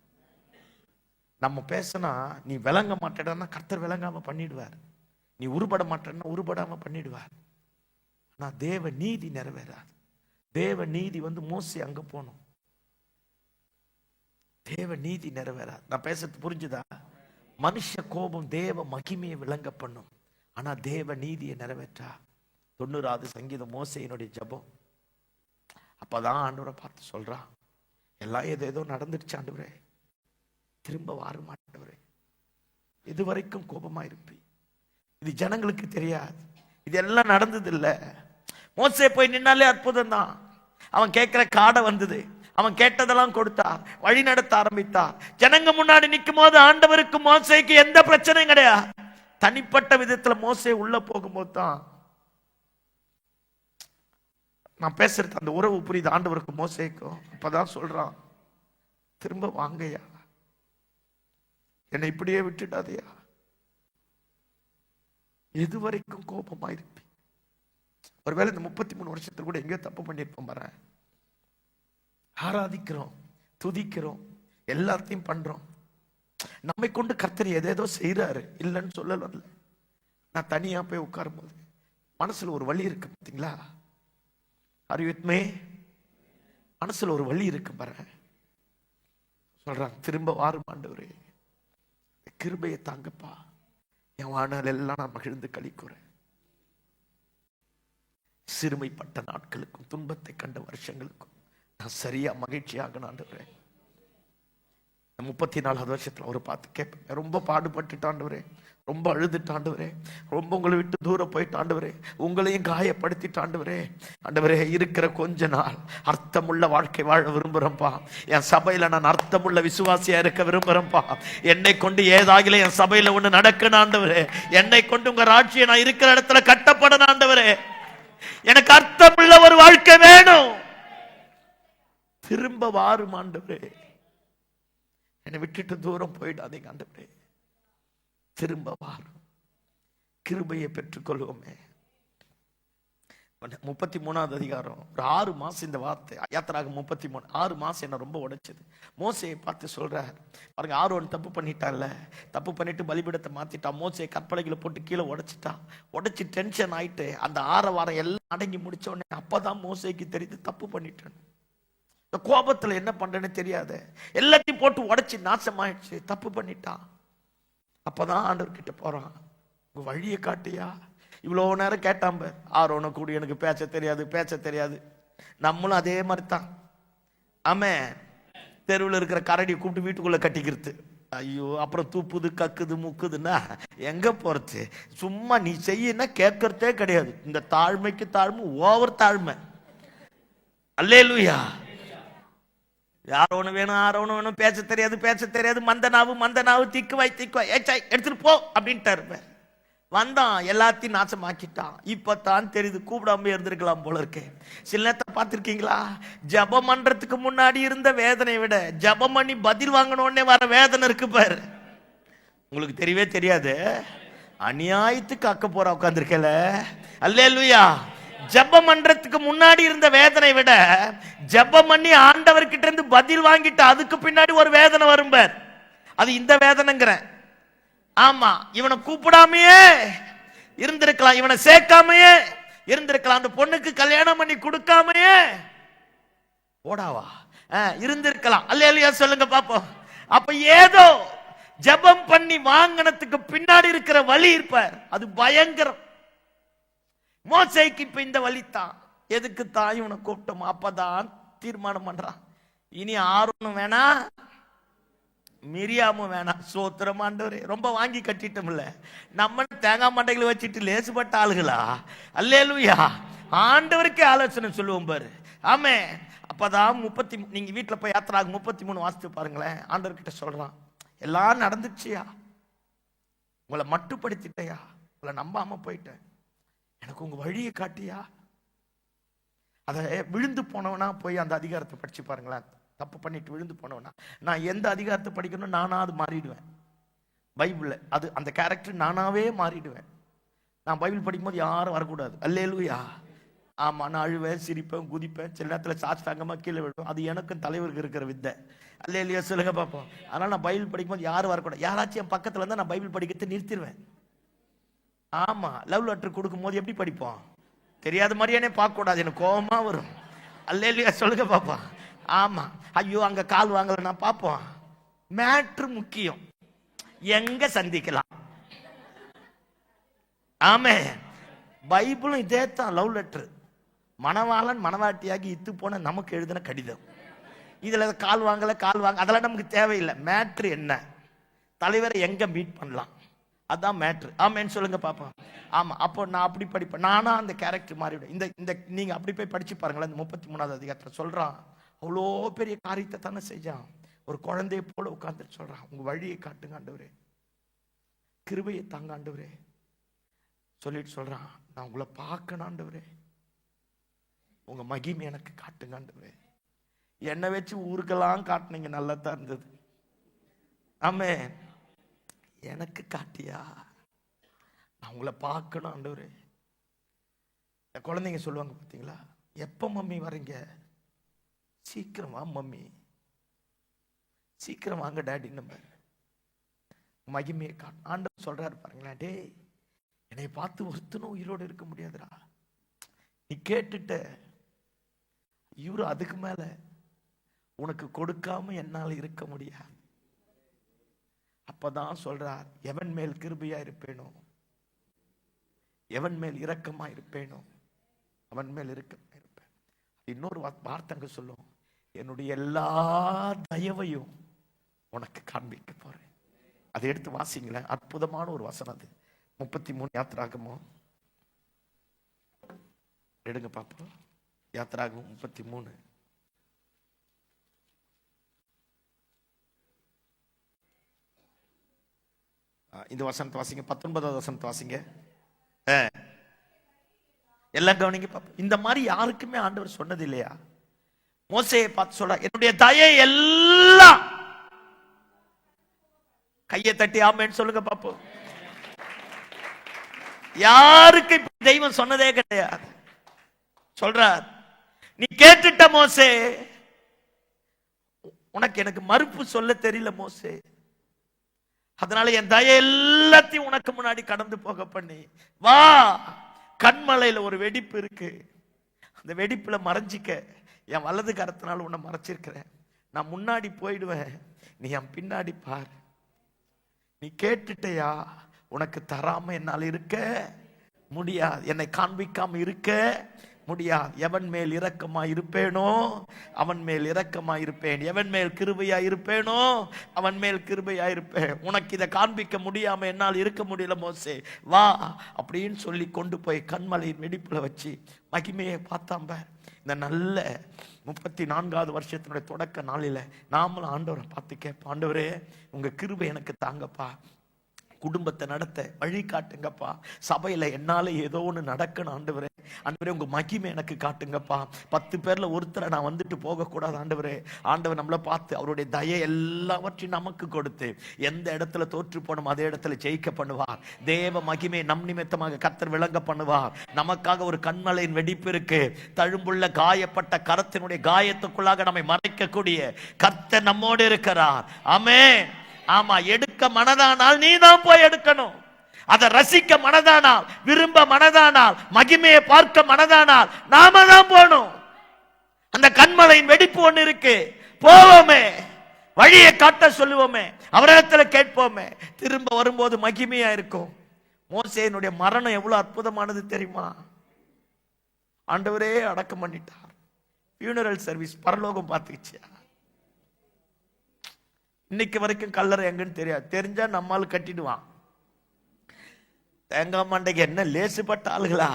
நம்ம பேசினா நீ விளங்க மாட்டேடனா கர்த்தர் விளங்காம பண்ணிடுவார், நீ உருப்பட மாட்டேன்னா உருப்படாம பண்ணிடுவார். ஆனா தேவ நீதி நிறைவேறாது. தேவ நீதி வந்து மோசே அங்க போனோம், தேவ நீதி நிறைவேறாது. நான் பேசுறது புரிஞ்சுதா? மனுஷ கோபம் தேவ மகிமையை விளங்க பண்ணும், ஆனா தேவ நீதியை நிறைவேற்றா. 90வது சங்கீதம் மோசேயினுடைய ஜெபம். அப்பதான் ஆண்டவரை பார்த்து சொல்றான், எல்லாம் ஏதோ நடந்துடுச்சு ஆண்டவரே, திரும்ப வார மாட்டவரே, இதுவரைக்கும் கோபமா இருப்பி, இது ஜனங்களுக்கு தெரியாது, இது எல்லாம் நடந்தது இல்ல. மோசே போய் நின்னாலே அற்புதம் தான். அவன் கேட்கிற காடை வந்தது, அவன் கேட்டதெல்லாம் கொடுத்தார், வழி நடத்த ஆரம்பித்தார். ஜனங்க முன்னாடி நிற்கும் போது ஆண்டவருக்கு மோசேக்கு எந்த பிரச்சனையும் கிடையாது. தனிப்பட்ட விதத்துல மோசே உள்ள போகும்போது தான் நான் பேசுறது அந்த உறவு புரியுது ஆண்டவருக்கு மோசேக்கும். அப்பதான் சொல்றான், திரும்ப வாங்கய்யா, என்னை இப்படியே விட்டுடாதையா, எது வரைக்கும் கோபமா இருப்பி. ஒருவேளை இந்த 33 வருஷத்துல கூட எங்கேயோ தப்பு பண்ணிருப்போம் பாரு. ஆராதிக்கிறோம், துதிக்கிறோம், எல்லாத்தையும் பண்றோம், நம்மை கொண்டு கர்த்தர் எதேதோ செய்யறாரு, இல்லைன்னு சொல்லல. நான் தனியா போய் உட்காரும் போது மனசுல ஒரு வலி இருக்கு பார்த்தீங்களா? அறிவித்மே மனசுல ஒரு வலி இருக்கு பாரு. சொல்றான், திரும்ப வாரும் ஆண்டவரே, கிருபையை தாங்கப்பா, என் வாழ்நாள் எல்லாம் நான் மகிழ்ந்து கழிக்கிறேன். சிறுமைப்பட்ட நாட்களுக்கும் துன்பத்தை கண்ட வருஷங்களுக்கும் நான் சரியா மகிழ்ச்சியாக ஆண்டவரே. 34வது வருஷத்துல ஒரு பார்த்து கேட்பேன், ரொம்ப பாடுபட்டுட்டாண்டவரே, ரொம்ப அழுதுட்டாண்டவரே, ரொம்ப உங்களை விட்டு தூரம் போயிட்டாண்டவரே, உங்களையும் காயப்படுத்திட்டாண்டவரே. ஆண்டவரே, இருக்கிற கொஞ்ச நாள் அர்த்தமுள்ள வாழ்க்கை வாழ விரும்புறேன்ப்பா. என் சபையில நான் அர்த்தமுள்ள விசுவாசியா இருக்க விரும்புறேன்ப்பா. என்னை கொண்டு ஏதாகில என் சபையில ஒண்ணு நடக்கணும் ஆண்டவரே. என்னை கொண்டு உங்க ராட்சியை நான் இருக்கிற இடத்துல கட்டப்படணும் ஆண்டவரே. எனக்கு அர்த்தமுள்ள ஒரு வாழ்க்கை வேணும். திரும்ப வாரும் ஆண்டவரே, என்னை விட்டுட்டு தூரம் போயிடாதீங்க ஆண்டவரே, திரும்ப வாரும். கிருபையை பெற்றுக்கொள்வோமே. 33வது அதிகாரம் ஒரு 6 மாசம் இந்த வார்த்தை யாத்திராகமம் 33 6 மாசம் என்ன ரொம்ப உடைச்சது. மோசேயை பார்த்து சொல்றார் பாருங்க, ஆரோன் தப்பு பண்ணிட்டான்ல, தப்பு பண்ணிட்டு பலிபீடத்தை மாத்திட்டான். மோசேயை கற்பலைகளை போட்டு கீழே உடைச்சிட்டான். உடைச்சு டென்ஷன் ஆயிட்டு அந்த 6 வாரம் எல்லாம் அடங்கி முடிச்ச உடனே அப்பதான் மோசேக்கு தெரியுது தப்பு பண்ணிட்டேன். இந்த கோபத்துல என்ன பண்றேன்னு தெரியாது, எல்லாத்தையும் போட்டு உடைச்சு நாசமாயிடுச்சு, தப்பு பண்ணிட்டான். அப்பதான் ஆண்டவர் கிட்ட போறான், உங்க வழியை காட்டியா. இவ்வளோ நேரம் கேட்டான் பார், ஆரோன கூடி எனக்கு பேச தெரியாது. நம்மளும் அதே மாதிரி தான். ஆமே, தெருவில் இருக்கிற கரடியை கூப்பிட்டு வீட்டுக்குள்ள கட்டிக்கிறது. ஐயோ, அப்புறம் தூப்புது கக்குது முக்குதுன்னா எங்க போறது? சும்மா நீ செய்யனா கேட்கறதே கிடையாது. இந்த தாழ்மைக்கு தாழ்மை, ஓவர் தாழ்மை. அல்லேலூயா. ஆரோன வேணும், பேச தெரியாது, மந்தனாவு திக்கு வாய் ஏச்சாய் எடுத்துட்டு போ அப்படின்ட்டு இருப்பேன். வந்தான், எல்லாத்தையும் நாசமாக்கிட்டான். இப்பதான் தெரியுது, கூப்பிடாம இருந்திருக்கலாம் போல இருக்கு. சில நேரத்தை பார்த்திருக்கீங்களா, ஜபம் பண்றதுக்கு முன்னாடி இருந்த வேதனை விட ஜபம் பண்ணி பதில் வாங்கணும்னே வர வேதனை இருக்கு பாரு. உங்களுக்கு தெரியவே தெரியாது. அநியாயத்துக்கு அக்க போற உட்காந்துருக்கல. அல்லேலூயா. ஜெபம் பண்றதுக்கு முன்னாடி இருந்த வேதனை விட ஜெபம் பண்ணி ஆண்டவர்கிட்ட இருந்து பதில் வாங்கிட்டு அதுக்கு பின்னாடி ஒரு வேதனை வரும் பார், அது இந்த வேதனைங்கிறேன். ஆமா, இவனை கூப்பிடாமையே இருந்திருக்கலாம், இவனை சேர்க்காமையே இருந்திருக்கலாம், அந்த பொண்ணுக்கு கல்யாணம் பண்ணி கொடுக்காமையே ஓடாவா இருந்திருக்கலாம். அல்லேலூயா சொல்லுங்க பாப்போம். அப்ப ஏதோ ஜெபம் பண்ணி வாங்கினதுக்கு பின்னாடி இருக்கிற வலி இருப்பார், அது பயங்கரம். மோசேக்கு இப்ப இந்த வலி தான். எதுக்கு தான் இவனை கூப்பிட்டோம்? அப்பதான் தீர்மானம் பண்றான், இனி ஆரோனும் வேணாம், மிரியாமும் வேணாம். சோத்திரம் ஆண்டவரே, ரொம்ப வாங்கி கட்டிட்டோம்ல நம்ம, தேங்காய் மண்டைகளை வச்சுட்டு லேசுபட்ட ஆளுகளா? அல்லேலூயா. ஆண்டவருக்கே ஆலோசனை சொல்லுவோம் பாரு. ஆமே. அப்பதான் நீங்க வீட்டுல போய் யாத்திராக 33 வாசித்து பாருங்களேன். ஆண்டவர்கிட்ட சொல்றான், எல்லாம் நடந்துச்சியா, உங்களை மட்டுப்படுத்திட்டையா, உங்களை நம்பாம போயிட்டேன், எனக்கு உங்க வழியை காட்டியா. அதை விழுந்து போனவனா போய் அந்த அதிகாரத்தை படிச்சு பாருங்களேன். தப்பு பண்ணிட்டு விழுந்து போனவனா, நான் எந்த அதிகாரத்தை படிக்கணும் நானா அது மாறிடுவேன். பைபிள்ல அது அந்த கேரக்டர் நானாவே மாறிடுவேன். நான் பைபிள் படிக்கும்போது யாரும் வரக்கூடாது. அல்லேலூயா. ஆமா, நான் அழுவேன், சிரிப்பேன், குதிப்பேன், சில நேரத்தில் சாஸ்தாங்கமா கீழே விடுவேன். அது எனக்கும் தலைவருக்கு இருக்கிற வித்தை. அல்லேலூயா சொல்லுங்க பார்ப்போம். அதனால நான் பைபிள் படிக்கும்போது யாரும் வரக்கூடாது. யாராச்சும் என் பக்கத்துல இருந்தா நான் பைபிள் படிக்கிறதை நிறுத்திடுவேன். ஆமா, லவ் லெட்டர் கொடுக்கும் போது எப்படி படிப்போம்? தெரியாத மாதிரியானே பார்க்க கூடாது, எனக்கு கோபமா வரும். அல்லேலூயா சொல்லுங்க பாப்பா. ஆமா, ஐயோ அங்க கால் வாங்கல நான் பார்ப்போம். மேட்ரு முக்கியம், எங்க சந்திக்கலாம். ஆமே, பைபிளும் இதே தான். லவ் லெட்டர், மணவாளன் மணவாட்டியாகி இத்து போன நமக்கு எழுதின கடிதம். இதுல கால் வாங்கல அதெல்லாம் நமக்கு தேவையில்லை. மேட்ரு என்ன, தலைவரை எங்க மீட் பண்ணலாம், அதான் மேட்ரு. ஆமேன்னு சொல்லுங்க பாப்பா. ஆமா, அப்போ நான் அப்படி படிப்பேன், நானா அந்த கேரக்டர் மாறிவிடும். இந்த நீங்க அப்படி போய் படிச்சு பாருங்களேன். இந்த 33வது அதிகாரத்துல சொல்றான், அவ்வளோ பெரிய காரியத்தை தானே செஞ்சான். ஒரு குழந்தைய போல உட்கார்ந்துட்டு சொல்றான், உங்க வழியை காட்டுங்க ஆண்டவரே, கிருபையை தாங்க ஆண்டவரே சொல்லிட்டு சொல்றான், நான் உங்களை பார்க்கணும் ஆண்டவரே, உங்க மகிமை எனக்கு காட்டுங்க ஆண்டவரே. என்னை வச்சு ஊருக்கெல்லாம் காட்டுனீங்க, நல்லா தான் இருந்தது. ஆமே, எனக்கு காட்டியா, நான் உங்களை பார்க்கணும் ஆண்டவரே. குழந்தைங்க சொல்லுவாங்க பார்த்தீங்களா, எப்ப மம்மி வரீங்க? சீக்கிரம் வா மம்மி, சீக்கிரம் வாங்க டாடி. நம்ம மகிமையை காட்டு. ஆண்டவர் சொல்றாரு பாருங்களேன், டே என்னை பார்த்து ஒருத்தனும் உயிரோடு இருக்க முடியாதுடா, நீ கேட்டுட்ட, இவரு அதுக்கு மேல உனக்கு கொடுக்காம என்னால் இருக்க முடியாது. அப்பதான் சொல்றார், எவன் மேல் கிருபையா இருப்பேனோ, எவன் மேல் இரக்கமா இருப்பேனோ, அவன் மேல் இரக்கமா இருப்பேன். இன்னொரு வார்த்தைங்க சொல்லும், என்னுடைய எல்லா தயவையும் உனக்கு காண்பிக்க போறேன். அதை எடுத்து வாசிங்களேன், அற்புதமான ஒரு வசனம் அது. 33 யாத்திராகமோ எடுங்க பாப்போம். யாத்திராகமம் 33. இந்த வசனத்தை வாசிங்க. 19வது வசனத்தை வாசிங்க. எல்லாம் கவனிங்க பாப்போம். இந்த மாதிரி யாருக்குமே ஆண்டவர் சொன்னது இல்லையா? மோசேயை பார்த்து சொல்ற, என்னுடைய தயை எல்லாம், கையை தட்டி ஆமேன்னு சொல்லுங்க பாப்போம். யாருக்கு தெய்வம் சொன்னதே கிடையாது. சொல்றார், நீ கேட்டுட்ட மோசே, உனக்கு எனக்கு மறுப்பு சொல்ல தெரியல மோசே, அதனால என் தயை எல்லாத்தையும் உனக்கு முன்னாடி கடந்து போக பண்ணி வா. கண்மலையில ஒரு வெடிப்பு இருக்கு, அந்த வெடிப்புல மறைஞ்சிக்க, என் வலது கரத்தினால உன்னை மறைச்சிருக்கிறேன். நான் முன்னாடி போயிடுவேன், நீ என் பின்னாடி பார். நீ கேட்டுட்டையா, உனக்கு தராம என்னால் இருக்க முடியாது, என்னை காண்பிக்காம இருக்க முடியாது. எவன் மேல் இரக்கமா இருப்பேனோ அவன் மேல் இரக்கமா இருப்பேன், எவன் மேல் கிருபையா இருப்பேனோ அவன் மேல் கிருபையா இருப்பேன். உனக்கு இதை காண்பிக்க முடியாம என்னால் இருக்க முடியல மோசே, வா அப்படின்னு சொல்லி கொண்டு போய் கண்மலையின் வெடிப்புல வச்சு மகிமையை பார்த்தாம்ப. இந்த நல்ல 34வது வருஷத்தினுடைய தொடக்க நாளில நாமளும் ஆண்டவரை பார்த்து கேட்போம், ஆண்டவரே உங்க கிருபை எனக்கு தாங்கப்பா, குடும்பத்தை நடத்த வழி காட்டுங்கப்பா, சபையில என்னால ஏதோ ஒன்று நடக்கணும் ஆண்டவரே, ஆண்டவரே உங்க மகிமை எனக்கு காட்டுங்கப்பா. 10 பேர்ல ஒருத்தரை நான் வந்துட்டு போகக்கூடாது ஆண்டவரே. ஆண்டவர் நம்மளை பார்த்து அவருடைய தயை எல்லாவற்றையும் நமக்கு கொடுத்து எந்த இடத்துல தோற்று போனோம் அதே இடத்துல ஜெயிக்க பண்ணுவார். தேவ மகிமை நம் நிமித்தமாக கர்த்தர் விளங்க பண்ணுவார். நமக்காக ஒரு கண்மலையின் வெடிப்பு இருக்கு. தழும்புள்ள காயப்பட்ட கரத்தினுடைய காயத்துக்குள்ளாக நம்மை மறைக்கக்கூடிய கர்த்தர் நம்மோடு இருக்கிறார். ஆமென். ஆமா, எடுக்க மனதானால் நீ தான் போய் எடுக்கணும். அதை ரசிக்க மனதானால், விரும்ப மனதானால், மகிமையை பார்க்க மனதானால் நாம தான் போகணும். அந்த கண்மலையின் வெடிப்பு ஒண்ணு இருக்கு, போவோமே, வழியை காட்ட சொல்லுவோமே, அவரிடத்துல கேட்போமே, திரும்ப வரும்போது மகிமையா இருக்கும். மோசேயினுடைய மரணம் எவ்வளவு அற்புதமானது தெரியுமா? ஆண்டவரே அடக்கம் பண்ணிட்டார். ஃபியூனரல் சர்வீஸ் பரலோகம் பார்த்துக்கிச்சு. இன்னைக்கு வரைக்கும் கல்லறை எங்கன்னு தெரியாது. தெரிஞ்சா நம்மால் கட்டிடுவான். தேங்காய் மண்டைக்கு என்ன லேசுப்பட்ட ஆளுகளா?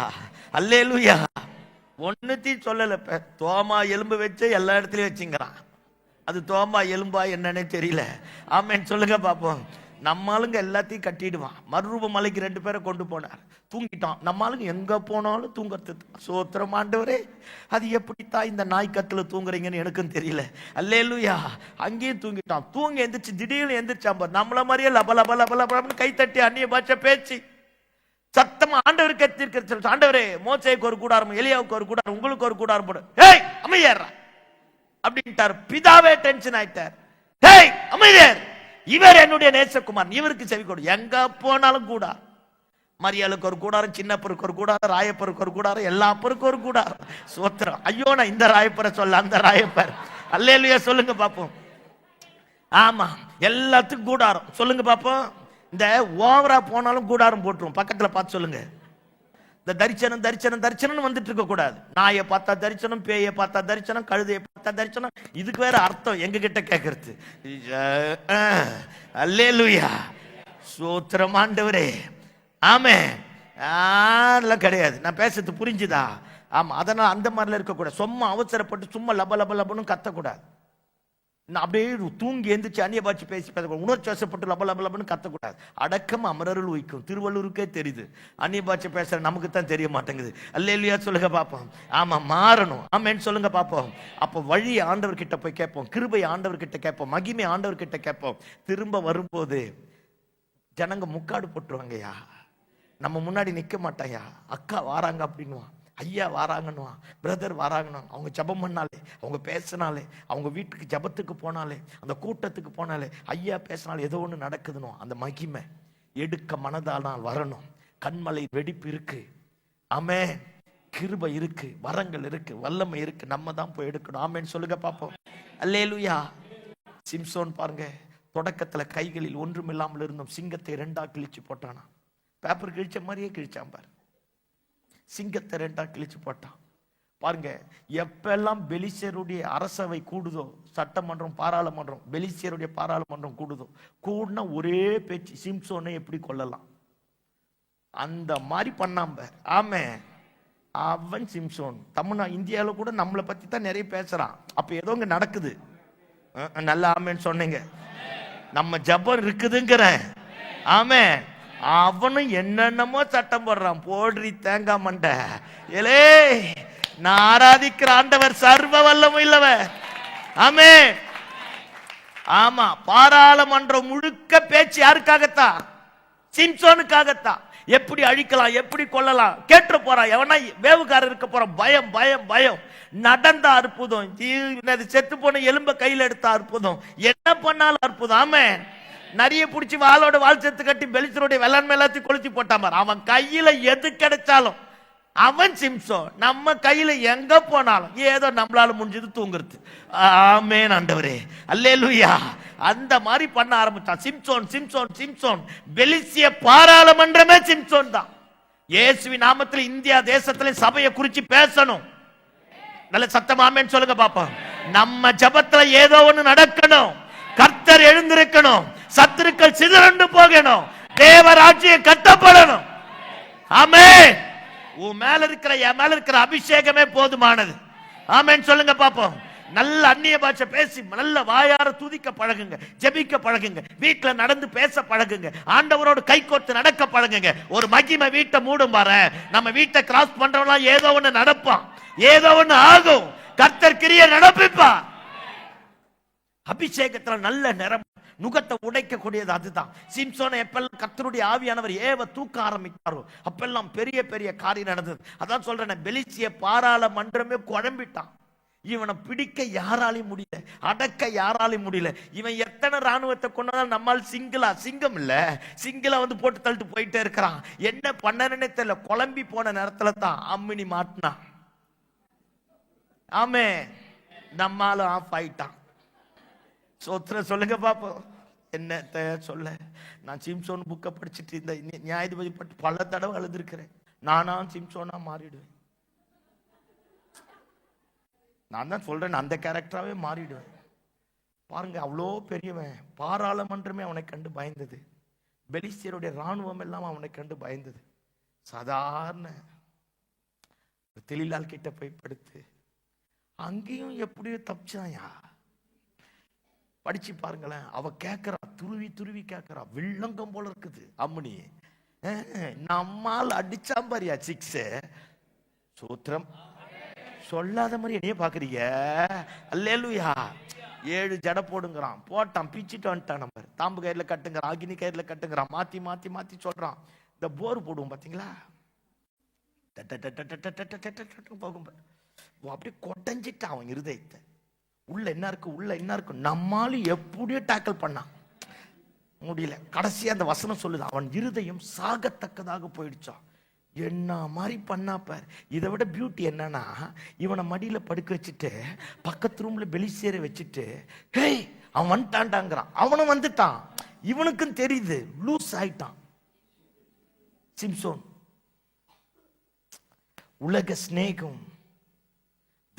அல்லேலூயா. ஒன்னுத்தையும் சொல்லல. தோமா எலும்பு வச்சு எல்லா இடத்துலயும் வச்சுங்கிறான். அது தோமா எலும்பா என்னன்னே தெரியல. ஆமேன்னு சொல்லுங்க பாப்போம். நம்ம ஆளுங்க எல்லாத்தையும் கட்டிடுவான். மறுரூப மலைக்கு 2 பேரை கொண்டு போனார், தூங்கிட்டான். நம்ம ஆளுங்க எங்க போனாலும் தூங்கறது. சோத்திரம் ஆண்டவரே, அது எப்படித்தான் இந்த நாய்க்கத்துல தூங்குறீங்கன்னு எனக்கும் தெரியல. அல்லேலூயா. அங்கேயும் தூங்கிட்டான். தூங்கி எந்திரிச்சு திடீர்னு எந்திரிச்சான். நம்மள மாதிரியே லப லப லப லபன்னு கை தட்டி அந்நிய பாஷை பேச்சு சத்தமா ஆண்டவருக்கு எத்திருக்க. ஆண்டவரே, மோசேக்கு ஒரு கூடாரம், எலியாவுக்கு ஒரு கூடாரம், உங்களுக்கு ஒரு கூடாரம் போடு. ஹேய் அமைதியார் அப்படின்ட்டார். பிதாவே டென்ஷன் ஆயிட்டார். ஹேய் அமைதியார், இவர் என்னுடைய நேசகுமார், இவருக்கு செவி கொடு. எங்க போனாலும் கூடா. மரியாளுக்கு ஒரு கூடாரம், சின்னப்பருக்கு ஒரு கூடாரம், ராயப்பருக்கு ஒரு கூடாரம், எல்லா அப்பருக்கும் ஒரு கூடாரம். சோத்திரம். ஐயோ, நான் இந்த ராயப்பரை சொல்ல, அந்த ராயப்பர். அல்லேலூயா சொல்லுங்க பாப்போம். ஆமா, எல்லாத்துக்கும் கூடாரம் சொல்லுங்க பாப்போம். இந்த ஓவரா போனாலும் கூடாரம் போட்டுரும். பக்கத்துல பார்த்து சொல்லுங்க. இந்த தரிசனம் தரிசனம் தரிசனம் வந்துட்டு இருக்க கூடாது. நாயை பார்த்தா தரிசனம், பேயை பார்த்தா தரிசனம், கழுதையை பார்த்தா தரிசனம். இதுக்கு வேற அர்த்தம் எங்க கிட்ட கேட்கறது. அல்லேலூயா. சோத்திரம் ஆண்டவரே. ஆமே, அதெல்லாம் கிடையாது. நான் பேசுறது புரிஞ்சுதா? ஆமா, அதனால அந்த மாதிரிலாம் இருக்கக்கூடாது. சும்மா அவசரப்பட்டு சும்மா லப லப லபன்னு கத்தக்கூடாது. அப்படியே தூங்கி எந்திரிச்சு அந்நிய பாட்சி பேசி பேசக்கூடாது. உணர்ச்சி வசப்பட்டு லப லப லபன்னு கத்தக்கூடாது. அடக்கம் அமரருள் உயிக்கும். திருவள்ளூருக்கே தெரியுது. அந்நிய பாட்சி பேசுற நமக்கு தான் தெரிய மாட்டேங்குது. அல்லேலூயா சொல்லுங்க பாப்போம். ஆமா, மாறணும். ஆமேன்னு சொல்லுங்க பாப்போம். அப்போ வழி ஆண்டவர் கிட்ட போய் கேட்போம், கிருபை ஆண்டவர் கிட்ட கேட்போம், மகிமை ஆண்டவர் கிட்ட கேட்போம். திரும்ப வரும்போது ஜனங்க முக்காடு போட்டுருவாங்கய்யா. நம்ம முன்னாடி நிக்க மாட்டாயா. அக்கா வாராங்க அப்படின்னுவான், ஐயா வாராங்கன்னுவான், பிரதர் வாராங்கன்னு. அவங்க ஜபம் பண்ணாலே, அவங்க பேசினாலே, அவங்க வீட்டுக்கு ஜபத்துக்கு போனாலே, அந்த கூட்டத்துக்கு போனாலே, ஐயா பேசினாலே ஏதோ ஒன்று நடக்குதுன்னு. அந்த மகிமை எடுக்க மனதானால் வரணும். கண்மலை வெடிப்பு இருக்கு. ஆமே, கிருபை இருக்கு, வரங்கள் இருக்கு, வல்லமை இருக்கு. நம்ம தான் போய் எடுக்கணும். ஆமேன்னு சொல்லுங்க பாப்போம். அல்லேலூயா. சிம்சோன் பாருங்க, தொடக்கத்துல கைகளில் ஒன்றுமில்லாமல் இருந்தோம், சிங்கத்தை 2ஆ கிழிச்சு போட்டானா. பேப்பர் கிழிச்ச மாதிரியே கிழிச்சான் பாரு. சிங்கத்தை 2ஆ கிழிச்சு போட்டான் பாருங்க. எப்பெல்லாம் பெலிஸ்தருடைய அரசவை கூடுதோ, சட்டமன்றம் பாராளுமன்றம், பெலிஸ்தருடைய பாராளுமன்றம் கூடுதோ, கூடுனா ஒரே பேச்சு, சிம்சோனை எப்படி கொல்லலாம், அந்த மாதிரி பண்ணாம. ஆமே, அவன் சிம்சோன். இந்தியாவில் கூட நம்மளை பத்தி தான் நிறைய பேசுறான். அப்ப ஏதோ இங்க நடக்குது. நல்ல ஆமேன்னு சொன்னீங்க. நம்ம ஜபம் இருக்குதுங்கிற. ஆமே, அவனும் என்னென்னமோ சட்டம் போடுறான். போடுறி தேங்காய் மண்டை. ஏலே, நான் ஆராதிக்கிற ஆண்டவர் சர்வ வல்லமை இல்லவர். ஆமே, ஆமா, பாராளுமன்றம் முழுக்க பேச்சு யாருக்காகத்தான்? சிம்சோனுக்காகத்தான். எப்படி அழிக்கலாம், எப்படி கொல்லலாம் கேட்டு போறான். எவனா வேவுகாரர் இருக்க போறான். பயம் பயம் பயம். நடந்த அற்புதம், செத்து போன எலும்ப கையில் எடுத்த அற்புதம், என்ன பண்ணாலும் அற்புதம். ஆமே, நிறைய பிடிச்சி வாளோட வால் சேர்த்து கட்டி பெலிஸ்தருடைய வெள்ளாண்மை எல்லாத்தையும் கொளுத்தி போட்டான் பாரு. அவன் கையில எது கிடைச்சாலும் அவன் சிம்சோன். நம்ம கையில எங்க போனாலும் ஏதோ நம்மளால முடிஞ்சது தூங்குறது. ஆமென் ஆண்டவரே. அல்லேலூயா. அந்த மாதிரி பண்ண ஆரம்பிச்சான். சிம்சோன் சிம்சோன் சிம்சோன். பெலிஸ்திய பாராளுமன்றமே சிம்சோன் தான். இயேசுவின் நாமத்தில் இந்தியா தேசத்துல சபையை குறிச்சு பேசணும். நல்ல சத்தம் ஆமென் சொல்லுங்க பாப்போம். நம்ம ஜபத்துல ஏதோ ஒண்ணு நடக்கணும். கர்த்தர் எழுந்திருக்கணும். சத்துருக்கள் சிதறண்டு போகணும். தேவராஜ்யம் கட்டப்படணும். ஆமென். உன் மேல இருக்கிற, என் மேல இருக்கிற அபிஷேகமே போதுமானது. ஆமென் சொல்லுங்க பாப்போம். நல்ல அந்நிய பாஷை பேசி நல்ல வாயார துதிக்க பழகுங்க, ஜெபிக்க பழகுங்க, வீட்டுல நடந்து பேச பழகுங்க, ஆண்டவரோடு கை கோர்த்து நடக்க பழகுங்க. ஒரு மகிமை வீட்டை மூடும் பாரு. நம்ம வீட்டை கிராஸ் பண்றவங்க ஏதோ ஒண்ணு நடப்பான், ஏதோ ஒண்ணு ஆகும். கர்த்தர் கிரியை நடப்பிப்பா. அபிஷேகத்துல நல்ல நிறம், நுகத்தை உடைக்க கூடியது அதுதான். சிம்சோனை எப்பெல்லாம் கர்த்தருடைய ஆவியானவர் ஏவ தூக்க ஆரம்பித்தாரோ அப்பெல்லாம் பெரிய பெரிய காரியம் நடந்தது. அதான் சொல்றேன், பெலிஸ்திய பாராளுமன்றமே குழம்பிட்டான். இவனை பிடிக்க யாராலையும் முடியல, அடக்க யாராலையும் முடியல. இவன் எத்தனை ராணுவத்தை கொண்டாலும் நம்மால் சிங்கம் இல்ல, சிங்கிளா வந்து போட்டு தள்ளிட்டு போயிட்டே இருக்கிறான். என்ன பண்ணனே தெரியல. குழம்பி போன நேரத்துல தான் அம்மினி மாட்டினா. ஆமே, நம்மாலும் ஆஃப் ஆயிட்டான். சோத்திர சொல்லுங்க பாப்போம். என்னத்த சொல்ல, நான் சிம்சோன் புக்கை படிச்சுட்டு இந்த நியாயாதிபதி பட்டு பல தடவை அழுதுருக்கிறேன். நானா சிம்சோனா மாறிடுவேன். நான் தான் சொல்றேன், அந்த கேரக்டராகவே மாறிடுவேன். பாருங்க, அவ்வளோ பெரியவன். பாராளுமன்றமே அவனை கண்டு பயந்தது. பெலிஸ்தியருடைய ராணுவம் எல்லாம் அவனை கண்டு பயந்தது. சாதாரண தெளிலால் கிட்ட போய் படுத்து அங்கேயும் எப்படியோ தப்பிச்சாயா. படிச்சு பாருங்களேன். அவ கேட்கிறா, துருவி துருவி கேட்கிறா, வில்லங்கம் போல இருக்குது அம்மனி. நம்மால் அடிச்சாம்பாரியா 6. சூத்திரம் சொல்லாத மாதிரி என்னைய பாக்குறீங்க. அல்லேலூயா. 7 ஜடை போடுங்கிறான், போட்டான், பிச்சுட்டு வந்துட்டான். நம்ம தாம்பு கயிறுல கட்டுங்கிறான், அக்னி கயிறுல கட்டுங்கிறான், மாத்தி மாத்தி மாத்தி சொல்றான். இந்த போர் போடுவோம் பாத்தீங்களா, போகும் அப்படியே கொடைஞ்சிட்டான் அவன் இருதயத்தை. உள்ள என்ன இருக்கு, உள்ள என்ன இருக்கு, நம்மாலும் எப்படியோ டேக்கிள் பண்ணான், முடியல. கடைசியா அந்த வசனம் சொல்லுது, அவன் இருதயம் சாகத்தக்கதாக போயிடுச்சான். என்ன மாதிரி பண்ணா பார். இதை விட பியூட்டி என்னன்னா, இவனை மடியில படுக்க வச்சுட்டு பக்கத்து ரூம்ல பெலிஸ்தியரை வச்சுட்டு, ஹேய் அவன் வந்துட்டான்டாங்கிறான். அவனும் வந்துட்டான், இவனுக்கும் தெரியுது, லூஸ் ஆயிட்டான் சிம்சோன். உலக சிநேகம்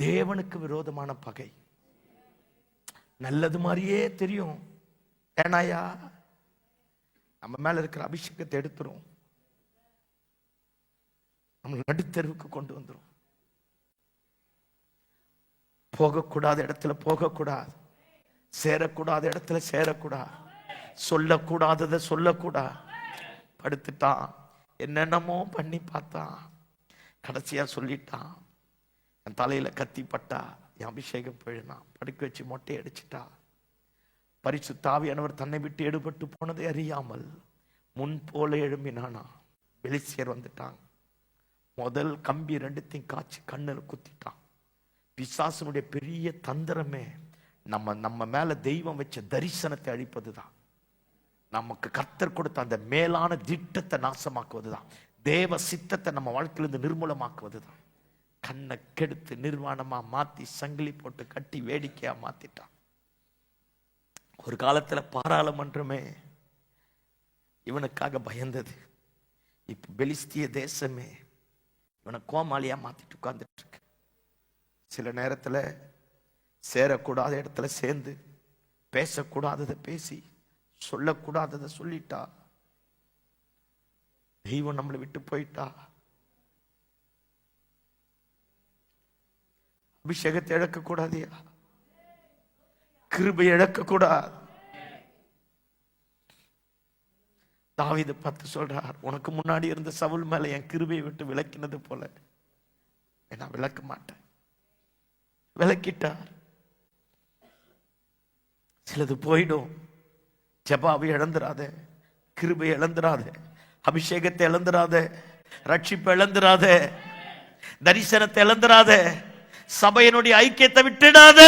தேவனுக்கு விரோதமான பகை. நல்லது மாதிரியே தெரியும், ஏனாயா நம்ம மேல இருக்கிற அபிஷேகத்தை எடுத்துரும், நம்ம நடுத்தருவுக்கு கொண்டு வந்துரும். போகக்கூடாத இடத்துல போகக்கூடாது, சேரக்கூடாத இடத்துல சேரக்கூடாது, சொல்லக்கூடாததை சொல்லக்கூடாது. படுத்துட்டான், என்னென்னமோ பண்ணி பார்த்தான், கடைசியா சொல்லிட்டான். என் தலையில கத்தி பட்டா என் அபிஷேகம் போயிடுனா, படுக்க வச்சு மொட்டை அடிச்சுட்டா. பரிசுத்த ஆவியானவர் தன்னை விட்டு எடுபட்டு போனதை அறியாமல் முன் போல எழும்பினானா. பெலிஸ்தியர் வந்துட்டாங்க. முதல் கம்பி 2த்தையும் காய்ச்சி கண்ணில் குத்திட்டான். பிசாசனுடைய பெரிய தந்திரமே நம்ம மேல தெய்வம் வச்ச தரிசனத்தை அழிப்பதுதான். நமக்கு கர்த்தர் கொடுத்த அந்த மேலான திட்டத்தை நாசமாக்குவதுதான். தேவ சித்தத்தை நம்ம வாழ்க்கையிலிருந்து நிர்மூலமாக்குவதுதான். கண்ணை கெடுத்து நிர்வாணமா மாத்தி சங்கிலி போட்டு கட்டி வேடிக்கையா மாத்திட்டான். ஒரு காலத்துல பாராளுமன்றமே இவனுக்காக பயந்தது. இப்ப பெலிஸ்திய தேசமே இவனை கோமாளியா மாத்திட்டு உட்கார்ந்துட்டு இருக்கு. சில நேரத்துல சேரக்கூடாத இடத்துல சேர்ந்து, பேசக்கூடாததை பேசி, சொல்லக்கூடாததை சொல்லிட்டா, தெய்வம் நம்மளை விட்டு போயிட்டா, அபிஷேகத்தை இழக்க கூடாதியா, கிருபை இழக்க கூடாது. தாவீது பார்த்து சொல்றார், உனக்கு முன்னாடி இருந்த சவுல் மேல என் கிருபையை விட்டு விலக்கினது போல நான் விளக்க மாட்டேன். விளக்கிட்டார். சிலது போயிடும். ஜெபாவை இழந்துராத, கிருபை இழந்துராத, அபிஷேகத்தை இழந்துராத, ரட்சிப்பை இழந்துராத, தரிசனத்தை இழந்துராத, சபையினுடைய ஐக்கியத்தை விட்டுடாத.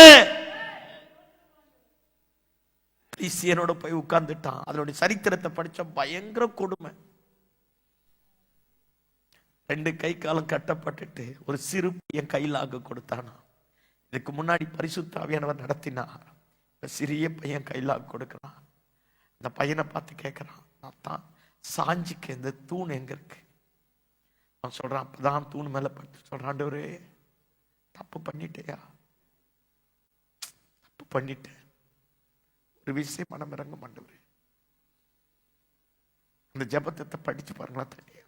பெலிஸ்தியனோட போய் உட்கார்ந்துட்டான். அதனுடைய சரித்திரத்தை படிச்ச பயங்கர கொடுமை. 2 கை காலம் கட்டப்பட்டுட்டு ஒரு சிறு பையன் கையிலாக கொடுத்தானா. இதுக்கு முன்னாடி பரிசுத்த ஆவியானவர் நடத்தினார். சிறிய பையன் கையிலாக கொடுக்கிறான். அந்த பையனை பார்த்து கேட்கிறான், தான் சாஞ்சிக்கு இந்த தூண் எங்க இருக்கு? அவன் சொல்றான், அப்பதான் தூண் மேல படுத்து சொல்றான், ஆண்டவரே தப்பு பண்ணிட்டேயா, தப்பு பண்ணிட்டேன், ஒரு விஷயம் மனம் இறங்க மாட்டவரே. அந்த ஜெபத்தை படிச்சு பாருங்களா தனியா.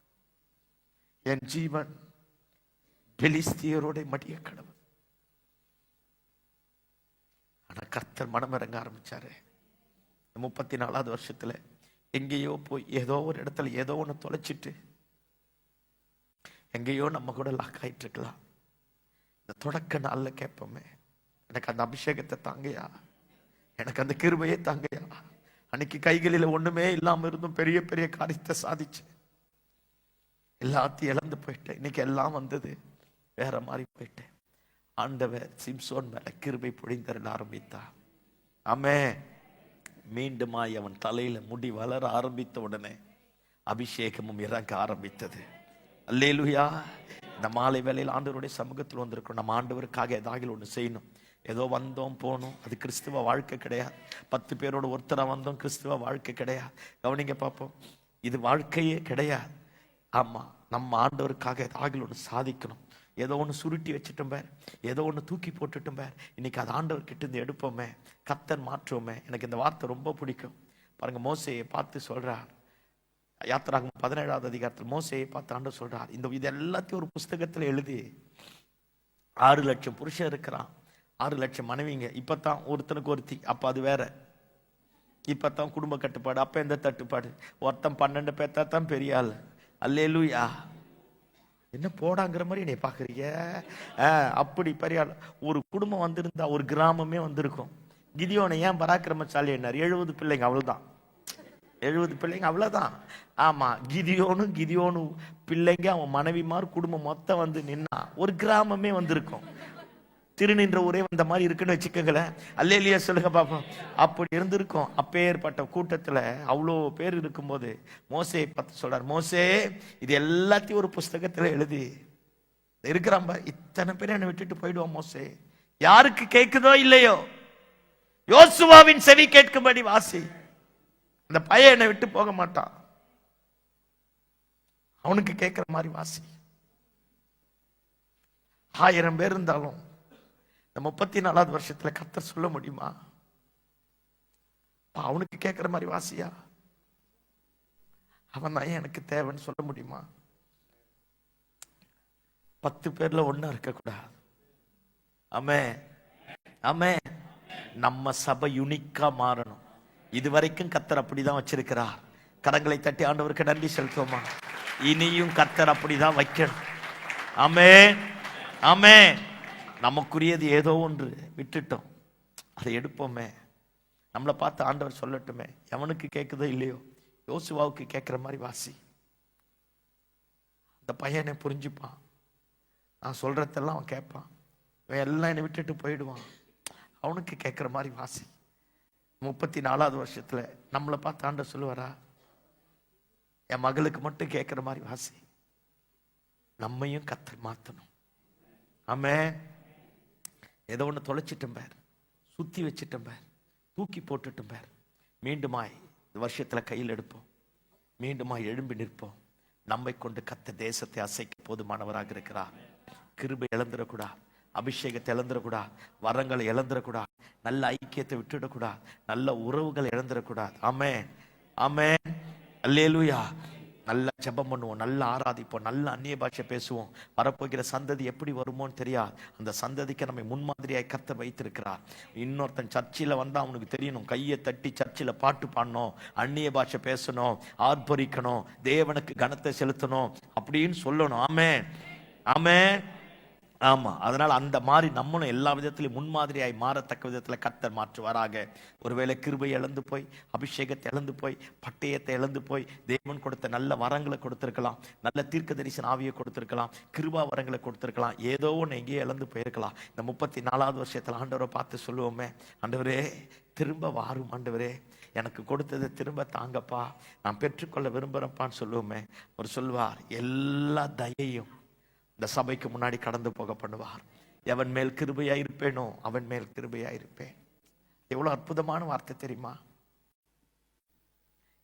என் ஜீவன் பெலிஸ்தியரோட மடிய கடவுள். கர்த்தர் மனம் இறங்க ஆரம்பிச்சாரு. 34வது வருஷத்துல எங்கேயோ போய் ஏதோ ஒரு இடத்துல ஏதோ ஒன்று தொலைச்சிட்டு எங்கேயோ நம்ம கூட லாக் ஆயிட்டு இருக்கலாம். இந்த தொடக்க நாள்ல கேட்போமே, எனக்கு அந்த அபிஷேகத்தை தாங்கயா, எனக்கு அந்த கிருபையே தாங்கயா. அன்னைக்கு கைகளில் ஒண்ணுமே இல்லாம இருந்தும் பெரிய பெரிய காரியத்தை சாதிச்சு எல்லாத்தையும் இழந்து போயிட்டேன். இன்னைக்கு எல்லாம் வந்தது, வேற மாதிரி போயிட்டேன். ஆண்டவர் சிம்சோன் மேல கிருபை பொழிந்தருள ஆரம்பித்தார். ஆமென். மீண்டுமாய் அவன் தலையில முடி வளர ஆரம்பித்த உடனே அபிஷேகமும் இறங்க ஆரம்பித்தது. அல்லேலூயா. இந்த மாலை வேளையில் ஆண்டவருடைய சமூகத்தில் வந்திருக்கோம். நம்ம ஆண்டவருக்காக ஏதாவது ஒன்று செய்யணும். ஏதோ வந்தோம் போனோம், அது கிறிஸ்துவ வாழ்க்கை கிடையாது. 10 பேரோட ஒருத்தரா வந்தோம், கிறிஸ்துவ வாழ்க்கை கிடையாது. கவனிங்க பார்ப்போம், இது வாழ்க்கையே கிடையாது. ஆமா, நம்ம ஆண்டவருக்காக ஏதாவது ஒன்று சாதிக்கணும். ஏதோ ஒன்று சுருட்டி வச்சுட்டோம் பேர், ஏதோ ஒன்று தூக்கி போட்டுட்டோம் பேர், இன்னைக்கு அது ஆண்டவர்கிட்ட இருந்து எடுப்போமே, கர்த்தர் மாற்றுவோமே. எனக்கு இந்த வார்த்தை ரொம்ப பிடிக்கும். பாருங்க, மோசேயை பார்த்து சொல்றார், யாத்திராகமம் 17வது அதிகாரத்தில் மோசேயை பார்த்து ஆண்டவர் சொல்றார், இது எல்லாத்தையும் ஒரு புஸ்தகத்தில் எழுதி 6 லட்சம் புருஷன் இருக்கிறான், 6 லட்சம் மனைவிங்க. இப்பதான் ஒருத்தனுக்கு ஒருத்தி, அப்ப அது வேற. இப்பதான் குடும்ப கட்டுப்பாடு, அப்ப எந்த தட்டுப்பாடு. ஒருத்தன் 12 பேர்த்தா தான் பெரிய ஆள். அல்லேலூயா. என்ன போடாங்கிற மாதிரி என்னை பாக்குறீங்க? அப்படி பெரிய ஆள். ஒரு குடும்பம் வந்திருந்தா ஒரு கிராமமே வந்திருக்கும். கிதியோனை ஏன் பராக்கிரமசாலி என்னார்? 70 பிள்ளைங்க, அவ்வளவுதான். 70 பிள்ளைங்க, அவ்வளவுதான். ஆமா, கிதியோனு பிள்ளைங்க, அவன் மனைவிமார், குடும்பம் மொத்தம் வந்து நின்னா ஒரு கிராமமே வந்திருக்கும். திருநின்ற ஊரே வந்த மாதிரி இருக்குன்னு வச்சுக்கோங்களேன். அல்லேலூயா சொல்லுங்க பாப்போம். அப்படி இருந்திருக்கும். அப்பேற்பட்ட கூட்டத்துல அவ்வளோ பேர் இருக்கும்போது மோசேயை பார்த்து சொல்றார், மோசே, இது எல்லாத்தையும் ஒரு புஸ்தகத்துல எழுதி இருக்கிறான் பார், இத்தனை பேர் என்னை விட்டுட்டு போயிடுவான் மோசே. யாருக்கு கேட்குதோ இல்லையோ, யோசுவாவின் செவி கேட்கும்படி வாசி. அந்த பையன் என்னை விட்டு போக மாட்டான், அவனுக்கு கேட்கிற மாதிரி வாசி. 1000 பேர் இருந்தாலும் இந்த 34வது வருஷத்துல கர்த்தர் சொல்ல முடியுமா? அவனுக்கு கேட்கிற மாதிரி வாசியா, அவன் தான் எனக்கு தேவைன்னு சொல்ல முடியுமா? 10 பேர்ல ஒண்ணா இருக்க கூடாது. ஆமென், ஆமென். நம்ம சபை யுனிக்கா மாறணும். இதுவரைக்கும் கர்த்தர் அப்படிதான் வச்சிருக்கிறார். கரங்களை தட்டி ஆண்டவருக்கு நன்றி செலுத்துவோமா? இனியும் கர்த்தர் அப்படிதான் வைக்கணும். ஆமென், ஆமென். நமக்குரியது ஏதோ ஒன்று விட்டுட்டோம், அதை எடுப்போமே. நம்மளை பார்த்து ஆண்டவர் சொல்லட்டுமே, எவனுக்கு கேட்குதோ இல்லையோ, யோசுவாவுக்கு கேட்கிற மாதிரி வாசி. அந்த பையனை புரிஞ்சுப்பான், நான் சொல்றதெல்லாம் அவன் கேட்பான். இவன் எல்லாம் என்னை விட்டுட்டு போயிடுவான், அவனுக்கு கேட்கிற மாதிரி வாசி. 34வது வருஷத்துல நம்மளை பார்த்து ஆண்டவர் சொல்லுவாரா, என் மகளுக்கு மட்டும் கேட்கிற மாதிரி வாசி. நம்மையும் கர்த்தர் மாத்தணும். ஆமென். ஏதோ ஒன்று தொலைச்சிட்டும் பேர், சுத்தி வச்சிட்டும் பேர், தூக்கி போட்டுட்டும் பேர், மீண்டுமாய் இந்த வருஷத்துல கையில் எடுப்போம், மீண்டுமாய் எழும்பி நிற்போம். நம்மை கொண்டு கர்த்தர் தேசத்தை அசைக்க போதுமானவராக இருக்கிறார். கிருபை இழந்துடக்கூடாது, அபிஷேகத்தை இழந்துடக்கூடாது, வரங்களை இழந்துடக்கூடாது, நல்ல ஐக்கியத்தை விட்டுடக்கூடாது, நல்ல உறவுகளை இழந்துடக்கூடாது. ஆமென், ஆமென். அல்லேலூயா. நல்லா ஜெபம் பண்ணுவோம், நல்லா ஆராதிப்போம், நல்ல அந்நிய பாஷை பேசுவோம். வரப்போகிற சந்ததி எப்படி வருமோன்னு தெரியாது. அந்த சந்ததிக்கு நம்மை முன்மாதிரியாய் கர்த்தர் வைத்திருக்கிறார். இன்னொருத்தன் சர்ச்சில் வந்தா அவனுக்கு தெரியணும், கையை தட்டி சர்ச்சில் பாட்டு பாடணும், அந்நிய பாஷை பேசணும், ஆர்ப்பரிக்கணும், தேவனுக்கு கனத்தை செலுத்தணும் அப்படின்னு சொல்லணும். ஆமென், ஆமென். ஆமா, அதனால அந்த மாதிரி நம்மளும் எல்லா விதத்திலும் முன்மாதிரியாய் மாறத்தக்க விதத்துல கர்த்தர் மாற்றுவாராக. ஒருவேளை கிருபை இழந்து போய், அபிஷேகத்தை இழந்து போய், பட்டயத்தை இழந்து போய், தேவன் கொடுத்த நல்ல வரங்களை கொடுத்திருக்கலாம், நல்ல தீர்க்க தரிசன ஆவியை கொடுத்திருக்கலாம், கிருபா வரங்களை கொடுத்திருக்கலாம், ஏதோ ஒன்று எங்கேயோ இழந்து போயிருக்கலாம். இந்த 34வது வருஷத்துல ஆண்டவரை பார்த்து சொல்லுவோமே, ஆண்டவரே திரும்ப வாரும், ஆண்டவரே எனக்கு கொடுத்ததை திரும்ப தாங்கப்பா, நான் பெற்றுக்கொள்ள விரும்புறப்பான்னு சொல்லுவோமே. அவர் சொல்வார், எல்லா தயையும் இந்த சபைக்கு முன்னாடி கடந்து போக பண்ணுவார். எவன் மேல் கிருபையா இருப்பேனோ அவன் மேல் கிருபையா இருப்பேன். எவ்வளவு அற்புதமான வார்த்தை தெரியுமா?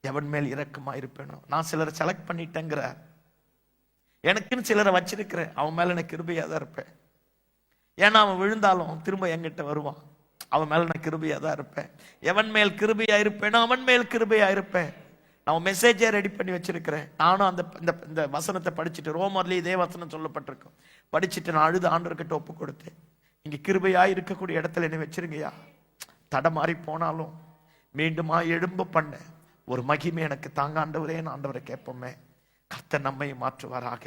எவன் மேல் இரக்கமா இருப்பேனோ. நான் சிலரை செலக்ட் பண்ணிட்டேங்கிற, எனக்குன்னு சிலரை வச்சிருக்கிறேன், அவன் மேல எனக்கு கிருபையா தான் இருப்பேன். ஏன்னா அவன் விழுந்தாலும் திரும்ப என்கிட்ட வருவான், அவன் மேல நான் கிருபையா தான் இருப்பேன். எவன் மேல் கிருபையா இருப்பேனோ அவன் மேல் கிருபையா இருப்பேன். நான் மெசேஜே ரெடி பண்ணி வச்சிருக்கிறேன். நானும் இந்த வசனத்தை படிச்சுட்டு, ரோமர்லயே இதே வசனம் சொல்லப்பட்டிருக்கும், படிச்சுட்டு நான் அழுது ஆண்டவர்கிட்ட ஒப்பு கொடுத்தேன். இங்க கிருபையா இருக்கக்கூடிய இடத்துல என்ன வச்சிருங்கயா, தடமாறி போனாலும் மீண்டுமா எழும்ப பண்ண ஒரு மகிமை எனக்கு தாங்க ஆண்டவரேன்னு ஆண்டவரை கேட்போமே. கர்த்தர் நம்மை மாற்றுவாராக.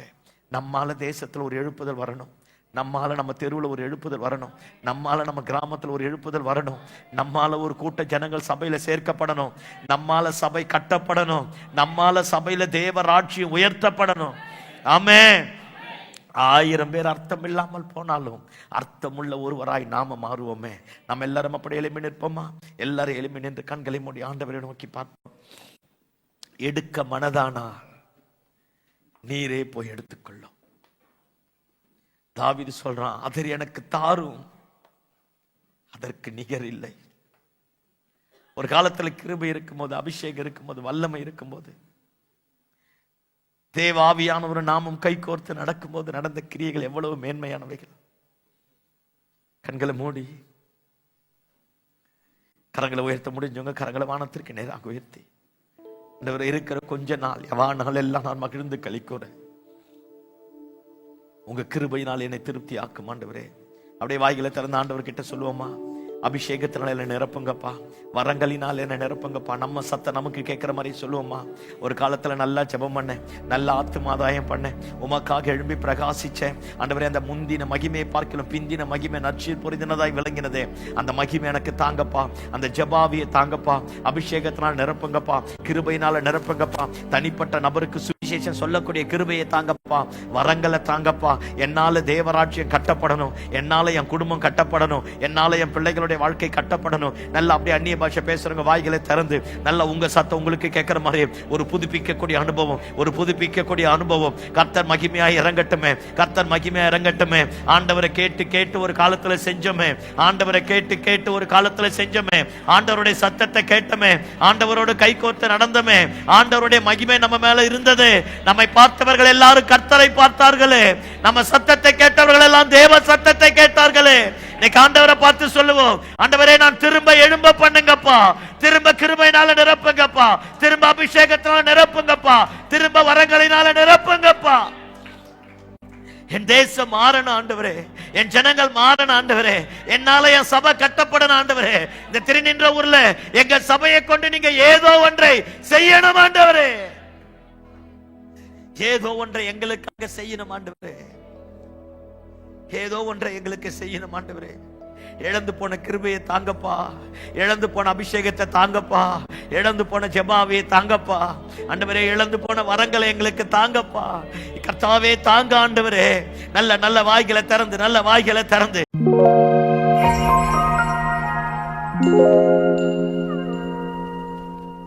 நம்மால தேசத்துல ஒரு எழுப்புதல் வரணும், நம்மால நம்ம தெருவில் ஒரு எழுப்புதல் வரணும், நம்மால நம்ம கிராமத்தில் ஒரு எழுப்புதல் வரணும், நம்மால ஒரு கூட்ட ஜனங்கள் சபையில சேர்க்கப்படணும், நம்மால சபை கட்டப்படணும், நம்மால சபையில தேவ ராட்சியம் உயர்த்தப்படணும். ஆமென். 1000 பேர் அர்த்தம் இல்லாமல் போனாலும் அர்த்தமுள்ள ஒருவராய் நாம மாறுவோமே. நம்ம எல்லாரும் அப்படி எளிமை நிற்போமா? எல்லாரும் எளிமை நின்று கண்களை மூடி ஆண்டவரை நோக்கி பார்ப்போம். எடுக்க மனதானா நீரே போய் எடுத்துக்கொள்ளும். தாவீது சொல்றான், அதர் எனக்கு தாரும், அதற்கு நிகர் இல்லை. ஒரு காலத்துல கிருபை இருக்கும்போது, அபிஷேகம் இருக்கும்போது, வல்லமை இருக்கும்போது, தேவாவியானவர் நாமும் கை கோர்த்து நடக்கும்போது நடந்த கிரியைகள் எவ்வளவு மேன்மையானவைகள். கண்களை மூடி கரங்களை உயர்த்த முடிஞ்சவங்க கரங்களை வானத்திற்கு நேராக உயர்த்தி, ஆண்டவரே இருக்கிற கொஞ்ச நாள் எவா நாள் எல்லாம் நான் மகிழ்ந்து கழிக்கிறேன், உங்க கிருபையினால் என்னை திருப்தி ஆக்கும் ஆண்டவரே. அப்படியே வாய்களை திறந்த ஆண்டவர் கிட்ட சொல்லுவோமா? அபிஷேகத்தினால என்ன நிரப்புங்கப்பா, வரங்களினால் என்ன நிரப்புங்கப்பா. நம்ம சத்தம் நமக்கு கேட்கிற மாதிரி சொல்லுவோமா? ஒரு காலத்துல நல்லா ஜெபம் பண்ணேன், நல்ல ஆத்துமாதாயம் பண்ணேன், உமக்காக எழும்பி பிரகாசிச்சேன் ஆண்டவரே. அந்த முந்தின மகிமையை பார்க்கலாம் பிந்தின மகிமை நற்சீர் பொருந்தினதாய் விளங்கினதே. அந்த மகிமை எனக்கு தாங்கப்பா, அந்த ஜெபாவியை தாங்கப்பா, அபிஷேகத்தினால் நிரப்புங்கப்பா, கிருபையினால நிரப்புங்கப்பா. தனிப்பட்ட நபருக்கு சுவிசேஷம் சொல்லக்கூடிய கிருபையை தாங்கப்பா, வரங்களை தாங்கப்பா. என்னால தேவராட்சியம் கட்டப்படணும், என்னால என் குடும்பம் கட்டப்படணும், என்னால என் பிள்ளைகளுடைய வாழ்க்கை கட்டப்படணும். நல்லா அப்படியே அந்நிய பாஷை பேசுறவங்க வாய்களை திறந்து நல்லா உங்க சத்தம் உங்களுக்கு கேட்கிற மாதிரி ஒரு புதுப்பிக்கக்கூடிய அனுபவம், ஒரு புதுப்பிக்கக்கூடிய அனுபவம். கர்த்தர் மகிமையாய் இறங்கட்டுமே, கர்த்தர் மகிமையா இறங்கட்டுமே. ஆண்டவரை கேட்டு கேட்டு ஒரு காலத்துல செஞ்சோமே, ஆண்டவரை கேட்டு கேட்டு ஒரு காலத்துல செஞ்சோமே, ஆண்டவருடைய சத்தத்தை கேட்டோமே, ஆண்டவரோட கை கோர்த்து நடந்தோமே, ஆண்டவருடைய மகிமை நம்ம மேல இருந்தது. நம்மை பார்த்தவர்கள் எல்லாரும் கர்த்தரை பார்த்தார்களே, நம்ம சத்தத்தை கேட்டவர்கள் எல்லாம் தேவ சத்தத்தை கேட்டார்களே. இன்னைக்கு ஆண்டவரை பார்த்து சொல்லுவோம், ஆண்டவரே நான் திரும்ப எழும்ப பண்ணுங்கப்பா, திரும்ப கிருபையினால நிரப்புங்கப்பா, திரும்ப அபிஷேகத்தினால நிரப்புங்கப்பா, திரும்ப வரங்களினால நிரப்புங்கப்பா. என் தேசம் மாறணும் ஆண்டவரே, என் ஜனங்கள் மாறணும் ஆண்டவரே, என்னால என் சபை கட்டப்படணும் ஆண்டவரே. இந்த திருநின்ற ஊர்ல எங்க சபையை கொண்டு நீங்க ஏதோ ஒன்றை செய்யணும் ஆண்டவரே, ஏதோ ஒன்றை எங்களுக்காக செய்யணும் ஆண்டவரே, ஏதோ ஒன்றை எங்களுக்கு செய்யணும் ஆண்டவரே. இழந்து போன கிருபையை தாங்கப்பா, இழந்து போன அபிஷேகத்தை தாங்கப்பா, இழந்து போன ஜெபாவை தாங்கப்பா ஆண்டவரே, இழந்து போன வரங்களை எங்களுக்கு தாங்கப்பா. கர்த்தாவே தாங்க ஆண்டவரே. நல்ல நல்ல வாய்களை திறந்து, நல்ல வாய்களை திறந்து